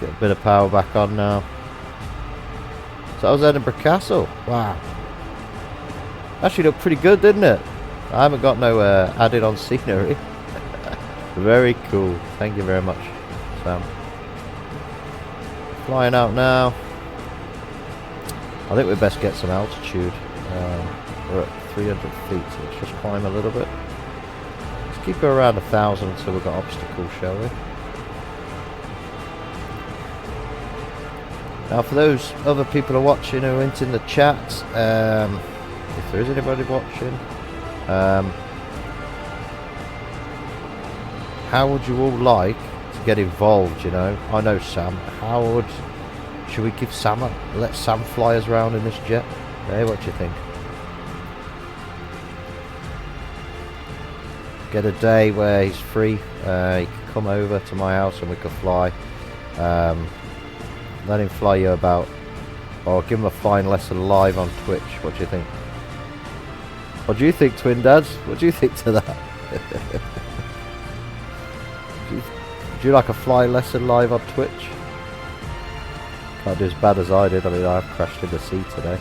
a bit of power back on now. So that was Edinburgh Castle. Wow. Actually looked pretty good, didn't it? I haven't got no added on scenery. Very cool. Thank you very much, Sam. Flying out now. I think we'd best get some altitude. We're at 300 feet, so let's just climb a little bit. Let's keep her around 1,000 until we've got obstacles, shall we? Now, for those other people who are watching who aren't in the chat, if there is anybody watching, how would you all like to get involved, you know? I know Sam. Should we give Sam let Sam fly us around in this jet? Hey, what do you think? Get a day where he's free. He can come over to my house and we can fly. Let him fly you about, or give him a flying lesson live on Twitch. What do you think? What do you think, Twin Dads? What do you think to that? Do you like a fly lesson live on Twitch? Can't do as bad as I did. I mean, I've crashed in the sea today.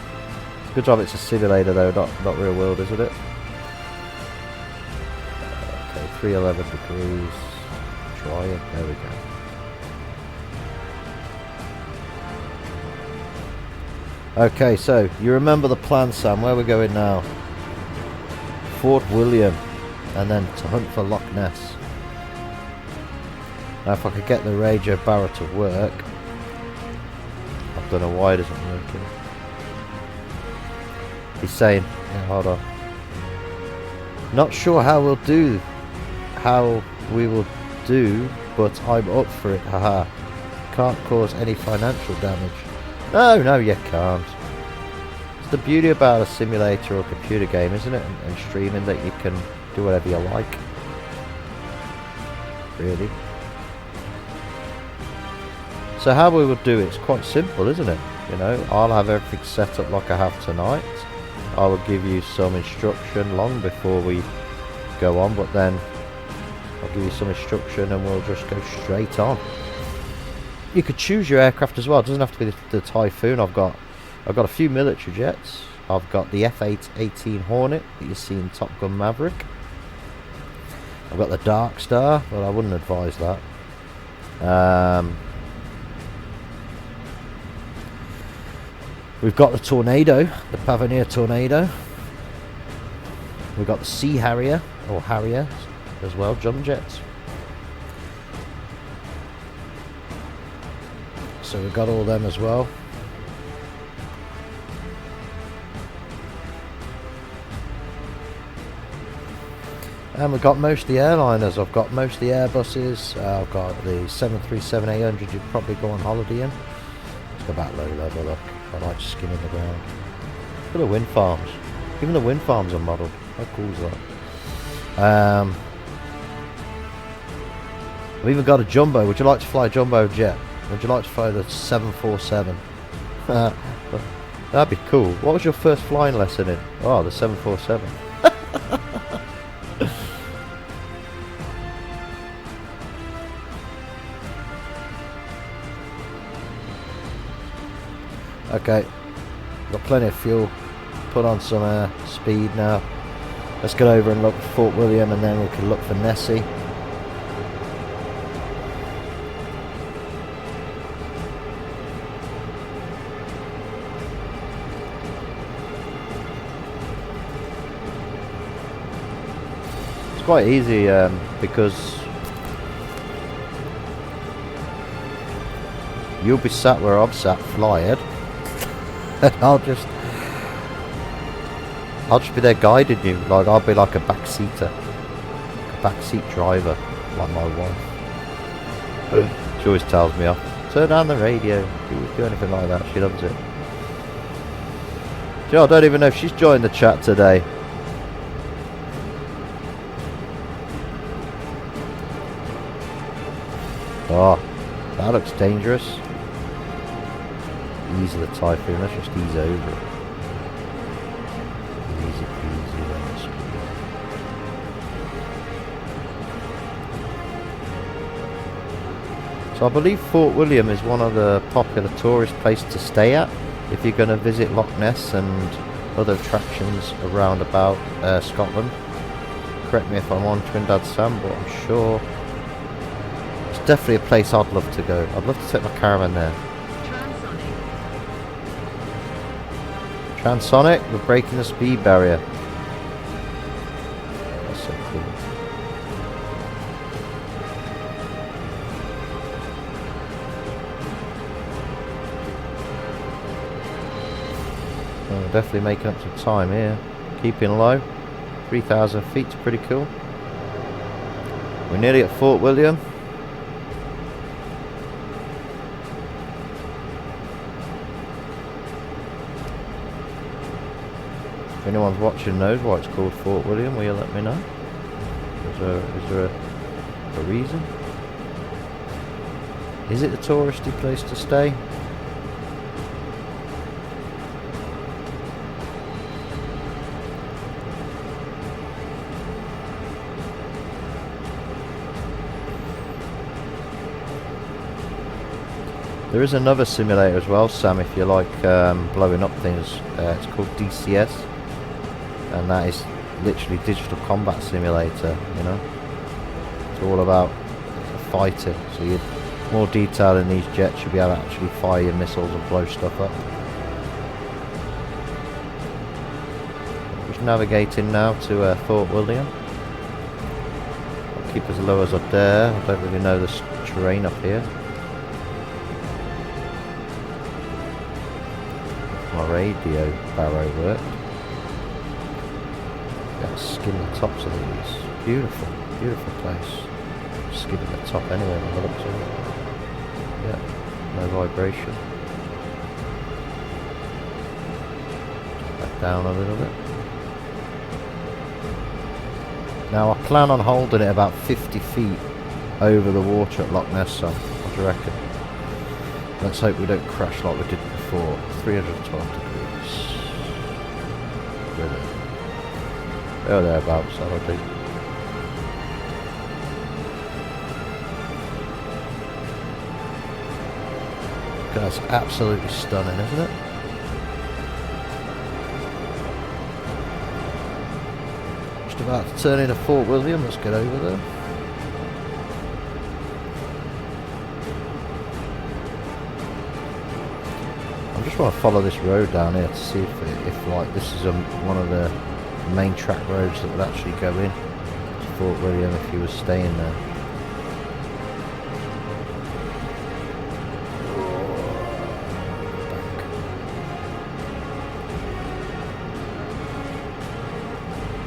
It's a good job it's a simulator though, not real world, isn't it? Okay, 311 degrees. Try it. There we go. Okay, so you remember the plan, Sam. Where we're going now? Fort William, and then to hunt for Loch Ness. Now, if I could get the radio barra to work. I don't know why it isn't working. He's saying, yeah, hold on. Not sure how we will do, but I'm up for it. Haha. Can't cause any financial damage. No, you can't. It's the beauty about a simulator or computer game, isn't it? And streaming, that you can do whatever you like. Really. So how we would do it's quite simple, isn't it? You know, I'll have everything set up like I have tonight. I will give you some instruction long before we go on, but then I'll give you some instruction and we'll just go straight on. You could choose your aircraft as well. It doesn't have to be the Typhoon. I've got a few military jets. I've got the F-18 Hornet that you see in Top Gun Maverick. I've got the Dark Star, but I wouldn't advise that. We've got the Tornado, the Pavoneer Tornado. We've got the Sea Harrier, or Harrier as well, jump jets. So we've got all them as well. And we've got most of the airliners. I've got most of the Airbuses. I've got the 737-800 you'd probably go on holiday in. Let's go back low level, look. I like skimming the ground. Look at the wind farms. Even the wind farms are modelled. How cool is that? I've even got a jumbo. Would you like to fly a jumbo jet? Would you like to fly the 747? That'd be cool. What was your first flying lesson in? Oh, the 747. Okay, got plenty of fuel. Put on some speed now. Let's get over and look for Fort William, and then we can look for Nessie. It's quite easy because you'll be sat where I'm sat, flying. I'll just be there guiding you. Like I'll be like a backseater, a backseat driver, like my wife. She always tells me off. Turn down the radio. Do anything like that. She loves it. I don't even know if she's joined the chat today. Oh, that looks dangerous. Ease the Typhoon, let's just ease over it. Easy peasy, lemon squeezy. So I believe Fort William is one of the popular tourist places to stay at if you're going to visit Loch Ness and other attractions around about Scotland. Correct me if I'm on, Trindad Sam, but I'm sure it's definitely a place I'd love to go. I'd love to take my caravan there. Transonic, we're breaking the speed barrier. That's so cool. Oh, we're definitely making up some time here. Keeping low. 3,000 feet is pretty cool. We're nearly at Fort William. If anyone's watching knows why it's called Fort William, will you let me know? Is there a reason? Is it a touristy place to stay? There is another simulator as well, Sam, if you like blowing up things. It's called DCS. And that is literally digital combat simulator, you know. It's all about fighting. So you more detail in these jets, you'll be able to actually fire your missiles and blow stuff up. Just navigating now to Fort William. I'll keep as low as I dare. I don't really know the terrain up here. My radio barrow worked. Skim the tops of these. Beautiful, beautiful place. Skimming the top anyway when I look to it. Yeah, no vibration. Back down a little bit. Now I plan on holding it about 50 feet over the water at Loch Ness, son. What do you reckon? Let's hope we don't crash like we did before. 312 degrees. Really? Oh, thereabouts, that'll do. That's absolutely stunning, isn't it? Just about to turn into Fort William, let's get over there. I just want to follow this road down here to see if like this is one of the main track roads that would actually go in. Fort William if he was staying there.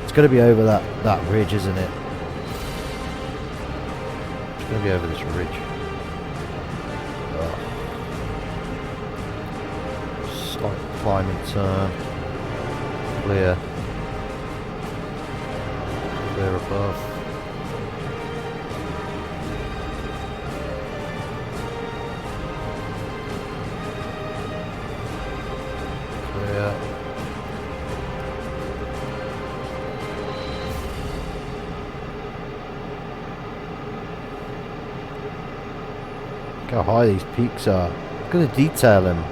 It's going to be over that ridge, isn't it? It's going to be over this ridge. Slight climbing turn. Clear. Clear above. Clear. Look how high these peaks are. Look at the detail in them.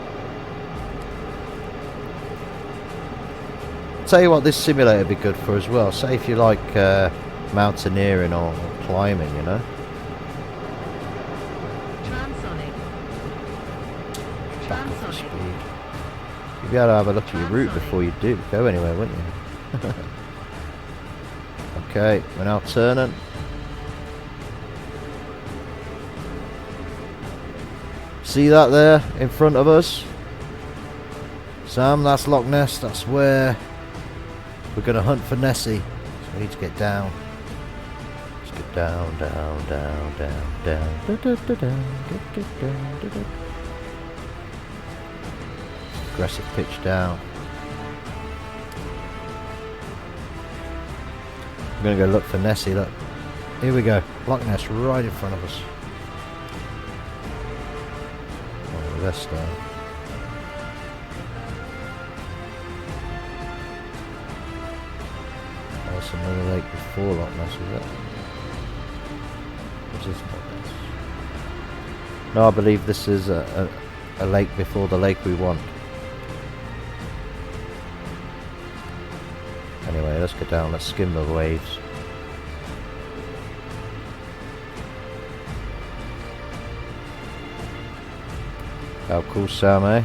Tell you what this simulator would be good for as well. Say if you like mountaineering or climbing, you know. Transonic. Back off the Transonic. speed. You'd be able to have a look at your route before you do go anywhere, wouldn't you? Okay, we're now turning. See that there in front of us? Sam, that's Loch Ness. That's where we're going to hunt for Nessie. So we need to get down. Let's get down, down, down, down, down. Da, da, da, down. Get down, da, da. Aggressive pitch down. I'm going to go look for Nessie. Look. Here we go. Loch Ness right in front of us. Oh, that's down. That's another lake before Loch Ness, is it? What's this Loch Ness? No, I believe this is a lake before the lake we want. Anyway, let's go down, let's skim the waves. How cool, Sam, eh?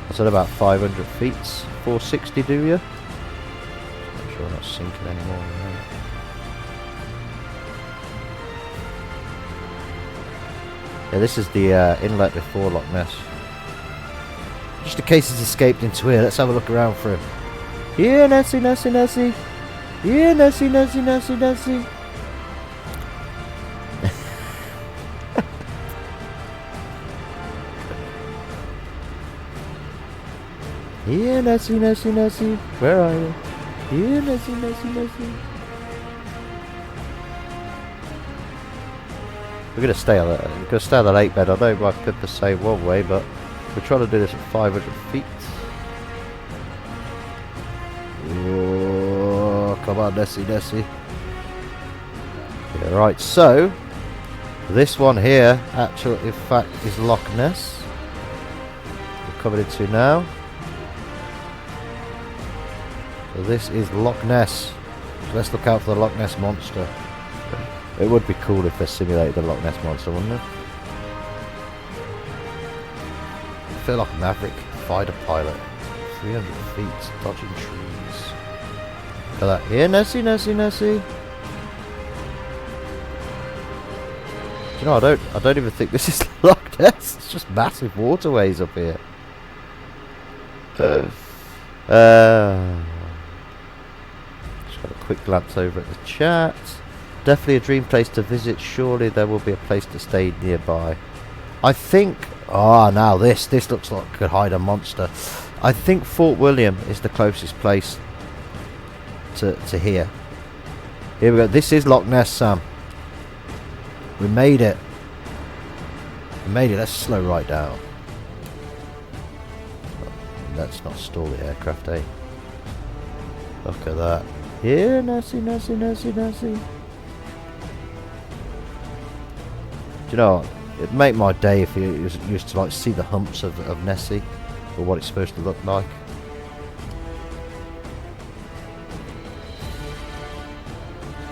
I said about 500 feet, 460 do you? Make sure we're not sinking anymore. Right? Yeah, this is the inlet before Loch Ness. Just in case he's escaped into here, let's have a look around for him. Yeah, Nessie, Nessie, Nessie. Yeah, Nessie, Nessie, Nessie, Nessie. Yeah, Nessie, Nessie, Nessie. Where are you? Yeah, Nessie, Nessie, Nessie. We're gonna stay on the lake bed. I know my clippers say one way, but we're trying to do this at 500 feet. Oh, come on, Nessie, Nessie. Yeah, right, so this one here, actually, in fact, is Loch Ness. We're coming into now. So this is Loch Ness. So let's look out for the Loch Ness monster. It would be cool if they simulated the Loch Ness monster, wouldn't it? I feel like a Maverick fighter pilot. 300 feet, dodging trees. Look at that. Here, Nessie, Nessie, Nessie. Do you know, I don't even think this is Loch Ness. It's just massive waterways up here. Just got a quick glance over at the chat. Definitely a dream place to visit. Surely there will be a place to stay nearby. I think... Oh, now this looks like it could hide a monster. I think Fort William is the closest place to here. Here we go. This is Loch Ness, Sam. We made it. We made it. Let's slow right down. Let's not stall the aircraft, eh? Look at that. Here, Nessie, Nessie, Nessie, Nessie. Do you know what? It'd make my day if you used to like see the humps of Nessie, or what it's supposed to look like.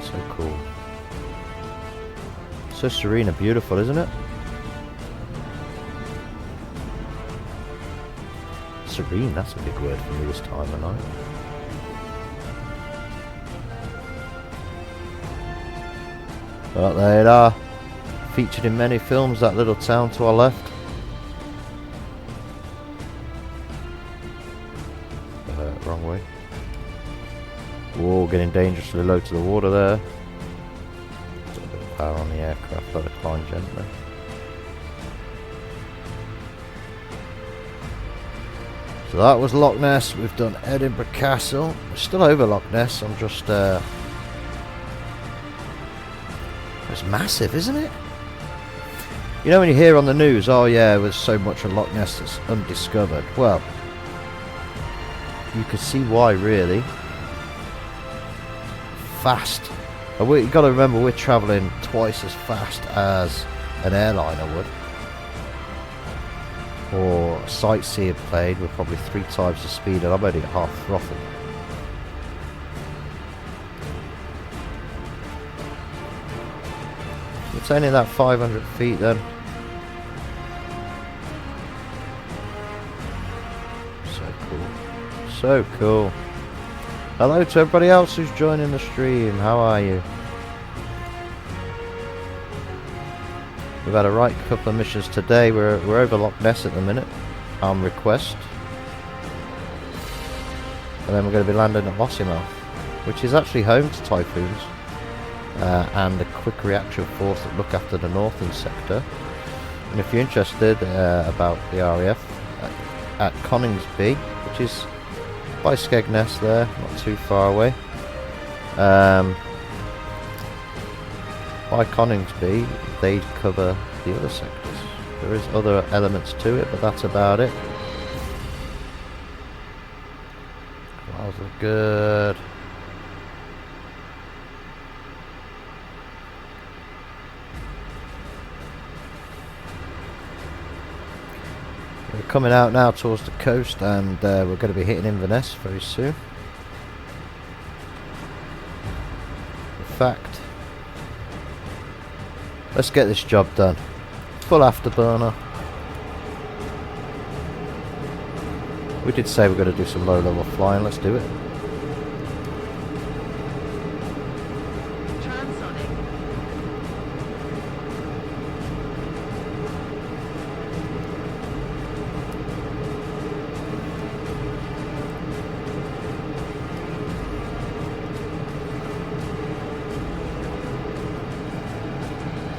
So cool. So serene and beautiful, isn't it? Serene, that's a big word for me this time of night. But there they are. Featured in many films, that little town to our left. Wrong way. Whoa, getting dangerously low to the water there. A little bit of power on the aircraft, let it climb gently. So that was Loch Ness. We've done Edinburgh Castle. We're still over Loch Ness. I'm just it's massive, isn't it? You know when you hear on the news, oh yeah, there's so much of Loch Ness that's undiscovered. Well, you could see why, really. Fast. You've got to remember, we're travelling twice as fast as an airliner would. Or a sightseer plane with probably 3 times the speed, and I'm only at half throttle. It's only that 500 feet then. So cool. So cool. Hello to everybody else who's joining the stream. How are you? We've had a right couple of missions today. We're over Loch Ness at the minute, on request. And then we're going to be landing at Lossiemouth, which is actually home to Typhoons. And the quick reaction force that look after the northern sector. And if you're interested about the RAF, at Coningsby, which is by Skegness there, not too far away. By Coningsby, they cover the other sectors. There is other elements to it, but that's about it. Clouds look good. We're coming out now towards the coast, and we're going to be hitting Inverness very soon. In fact, let's get this job done. Full afterburner. We did say we're going to do some low level flying, let's do it.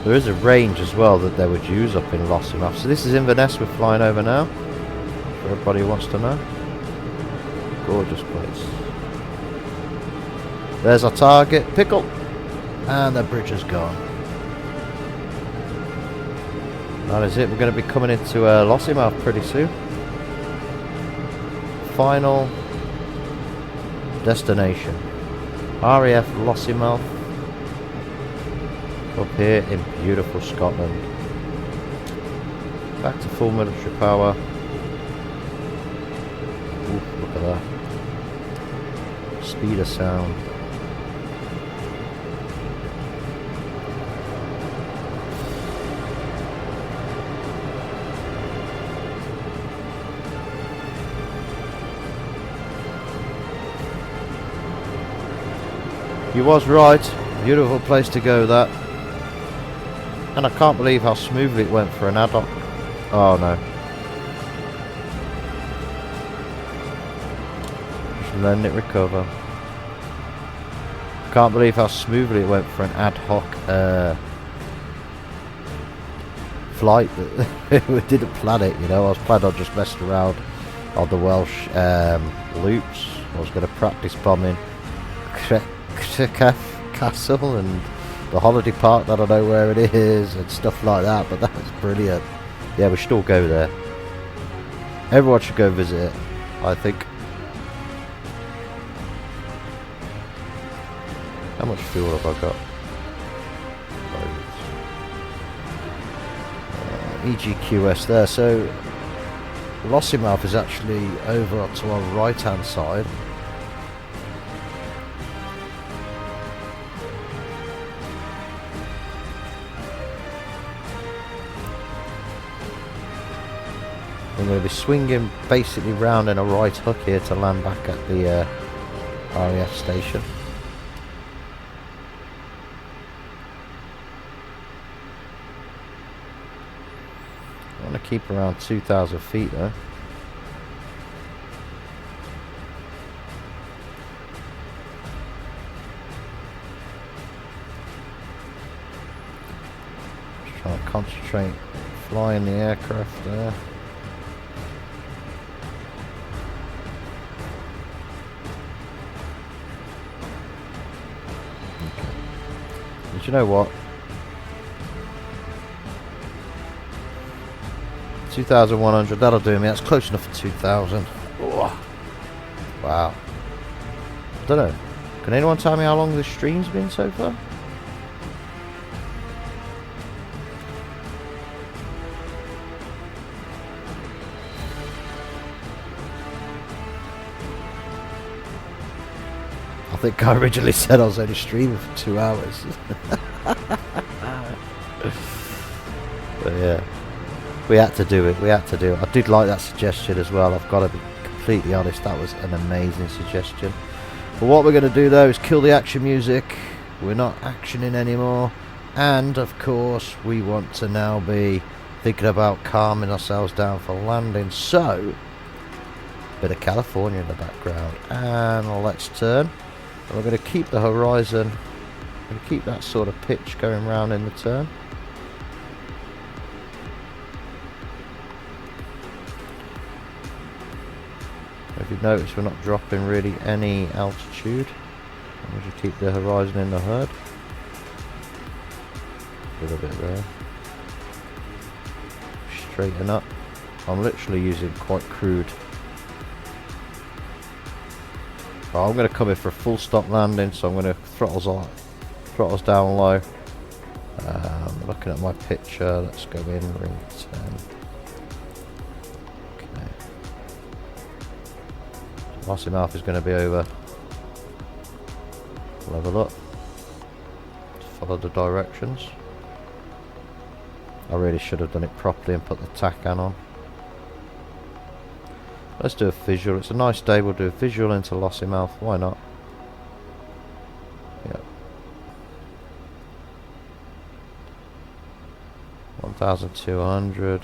There is a range as well that they would use up in Lossiemouth. So this is Inverness we're flying over now, for everybody who wants to know. Gorgeous place. There's our target, Pickle, and the bridge is gone. That is it, we're going to be coming into Lossiemouth pretty soon. Final destination, RAF Lossiemouth. Up here in beautiful Scotland. Back to full military power. Ooh, look at that. Speed of sound. You was right. Beautiful place to go, that. And I can't believe how smoothly it went for an ad hoc. Oh no. Just letting it recover. Can't believe how smoothly it went for an ad hoc flight. We didn't plan it, you know. I was planning on just messing around on the Welsh loops. I was going to practice bombing Castle and the holiday park that I don't know where it is and stuff like that, but that was brilliant. Yeah, we should all go there. Everyone should go visit it, I think. How much fuel have I got? EGQS there. So Lossiemouth is actually over to our right hand side. I'm going to be swinging basically round in a right hook here to land back at the RAF station. want to keep around 2,000 feet though. Just trying to concentrate flying the aircraft there. Okay. But you know what? 2,100, that'll do me. That's close enough for 2,000. Oh. Wow. I don't know. Can anyone tell me how long this stream's been so far? I think I originally said I was only streaming for 2 hours. But yeah. We had to do it, we had to do it. I did like that suggestion as well, I've got to be completely honest, that was an amazing suggestion. But what we're going to do though is kill the action music, we're not actioning anymore, and of course we want to now be thinking about calming ourselves down for landing, so a bit of California in the background, and let's turn. And we're going to keep the horizon, we're going to keep that sort of pitch going round in the turn. If you notice, we're not dropping really any altitude. We should keep the horizon in the herd. A little bit there. Straighten up. I'm literally using quite crude. Right, I'm going to come in for a full stop landing, so I'm going to throttles down low. Looking at my picture, let's go in ring 10. Lossy Mouth is going to be over. Level up. Follow the directions. I really should have done it properly and put the TACAN on. Let's do a visual. It's a nice day. We'll do a visual into Lossy Mouth. Why not? Yep. 1,200.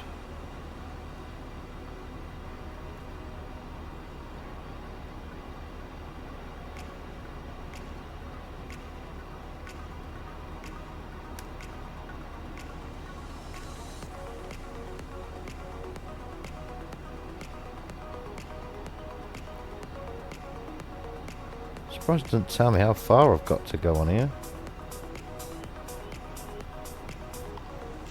Surprised it doesn't tell me how far I've got to go on here.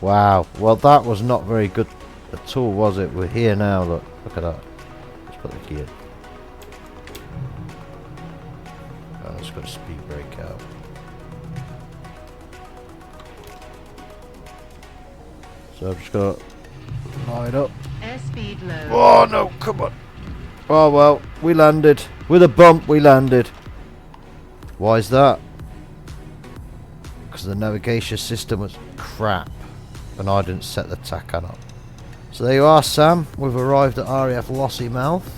Wow, well that was not very good at all, was it? We're here now, look at that. Let's put the key in. Oh, let's got a speed brake out. So I've just got to line up. Airspeed low. Oh no, come on. Oh well, we landed. With a bump, we landed. Why is that? Because the navigation system was crap and I didn't set the TACAN up. So there you are, Sam. We've arrived at RAF Lossy Mouth.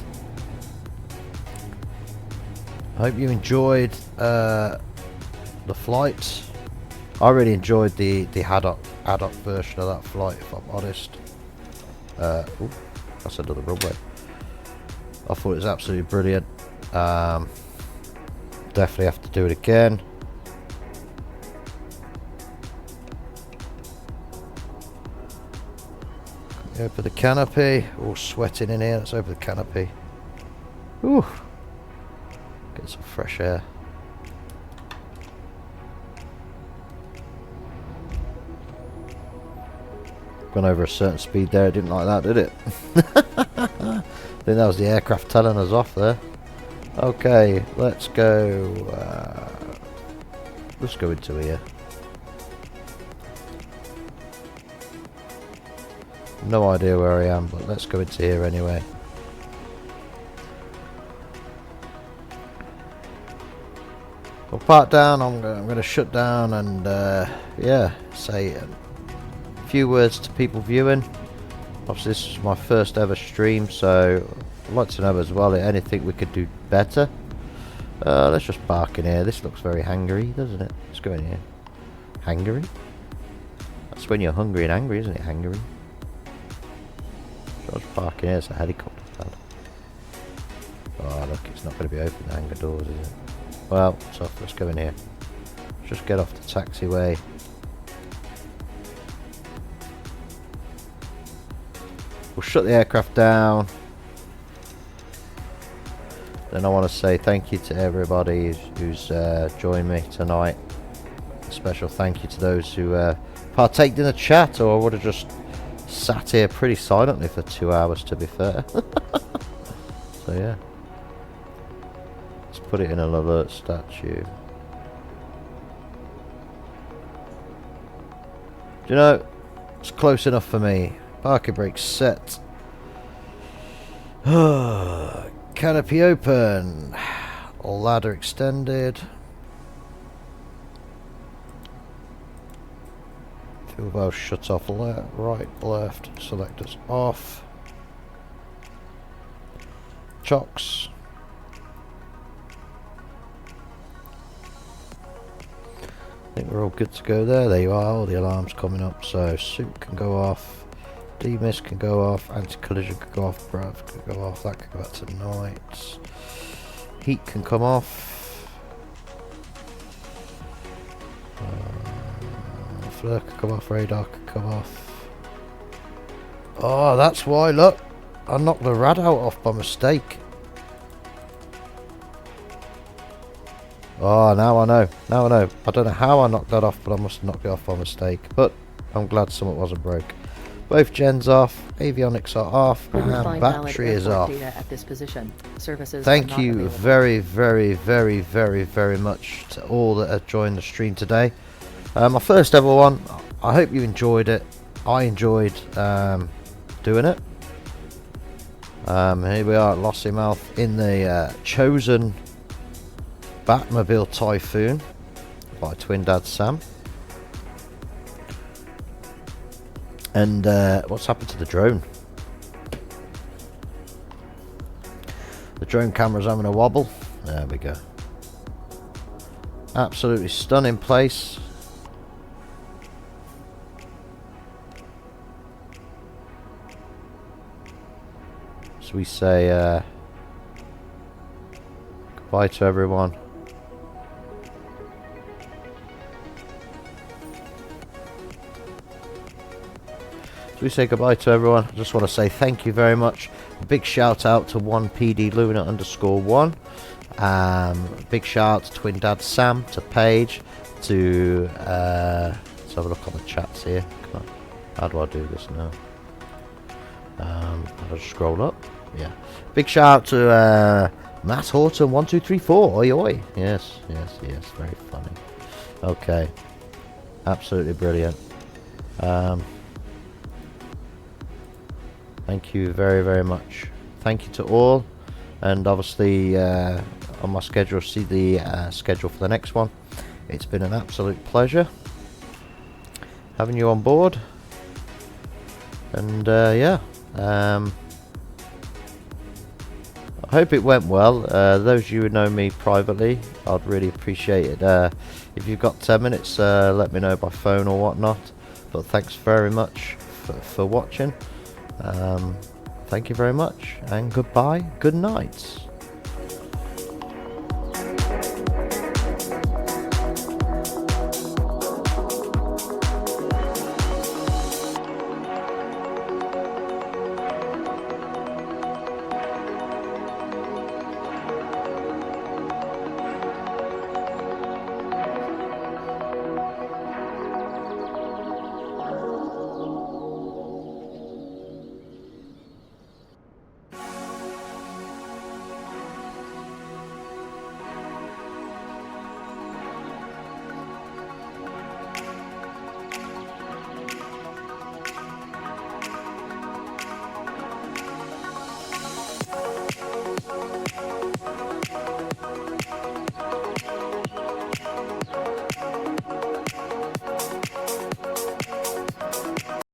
I hope you enjoyed the flight. I really enjoyed the haddock version of that flight, if I'm honest. Ooh, that's another runway. I thought it was absolutely brilliant. Definitely have to do it again. Open the canopy. All sweating in here. Let's open the canopy. Ooh. Get some fresh air. Gone over a certain speed there. It didn't like that, did it? I think that was the aircraft telling us off there. Okay, let's go. Let's go into here. No idea where I am, but let's go into here anyway. We'll park down. I'm going to shut down and yeah, say a few words to people viewing. Obviously, this is my first ever stream, so I'd like to know as well anything we could do better. Let's just park in here. This looks very hangry, doesn't it? Let's go in here. Hangry? That's when you're hungry and angry, isn't it? Hangry. parking. Here's a helicopter pad. Oh look, it's not going to be open, the hangar doors, is it? Well, so let's go in here. Just get off the taxiway. We'll shut the aircraft down. Then I want to say thank you to everybody who's joined me tonight. A special thank you to those who partaked in the chat, or I would have just sat here pretty silently for 2 hours, to be fair. So yeah. Let's put it in an alert statue. Do you know, it's close enough for me. Parking brake set. Canopy open. Ladder extended. Fuel valve shut off. Right, left. Selectors off. Chocks. I think we're all good to go there. There you are. All the alarms coming up. So soup can go off. Demist can go off, anti-collision can go off, Brav can go off, that can go back to night. Heat can come off. Flare can come off, radar can come off. Oh, that's why, look, I knocked the rad out off by mistake. Oh, now I know, I don't know how I knocked that off, but I must have knocked it off by mistake. But I'm glad something wasn't broke. Both gens off, avionics are off, and battery is off. At this position. Services Thank you very, very, very, very, very much to all that have joined the stream today. My first ever one. I hope you enjoyed it. I enjoyed doing it. Here we are at Lossiemouth in the chosen Batmobile Typhoon by Twin Dad Sam. And what's happened to the drone? The drone camera's having a wobble. There we go. Absolutely stunning place. So we say goodbye to everyone. So we say goodbye to everyone. I just want to say thank you very much. A big shout out to 1PD_Luna_1. Big shout out to Twin Dad Sam, to Paige, to let's have a look on the chats here. Come on. How do I do this now? How do I scroll up? Yeah. Big shout out to Matt Horton 1234. Oi oi. Yes, yes, yes. Very funny. Okay. Absolutely brilliant. Thank you very, very much. Thank you to all. And obviously on my schedule, see the schedule for the next one. It's been an absolute pleasure having you on board. And yeah, I hope it went well. Those of you who know me privately, I'd really appreciate it. If you've got 10 minutes, let me know by phone or whatnot. But thanks very much for watching. Thank you very much, and goodbye, good night.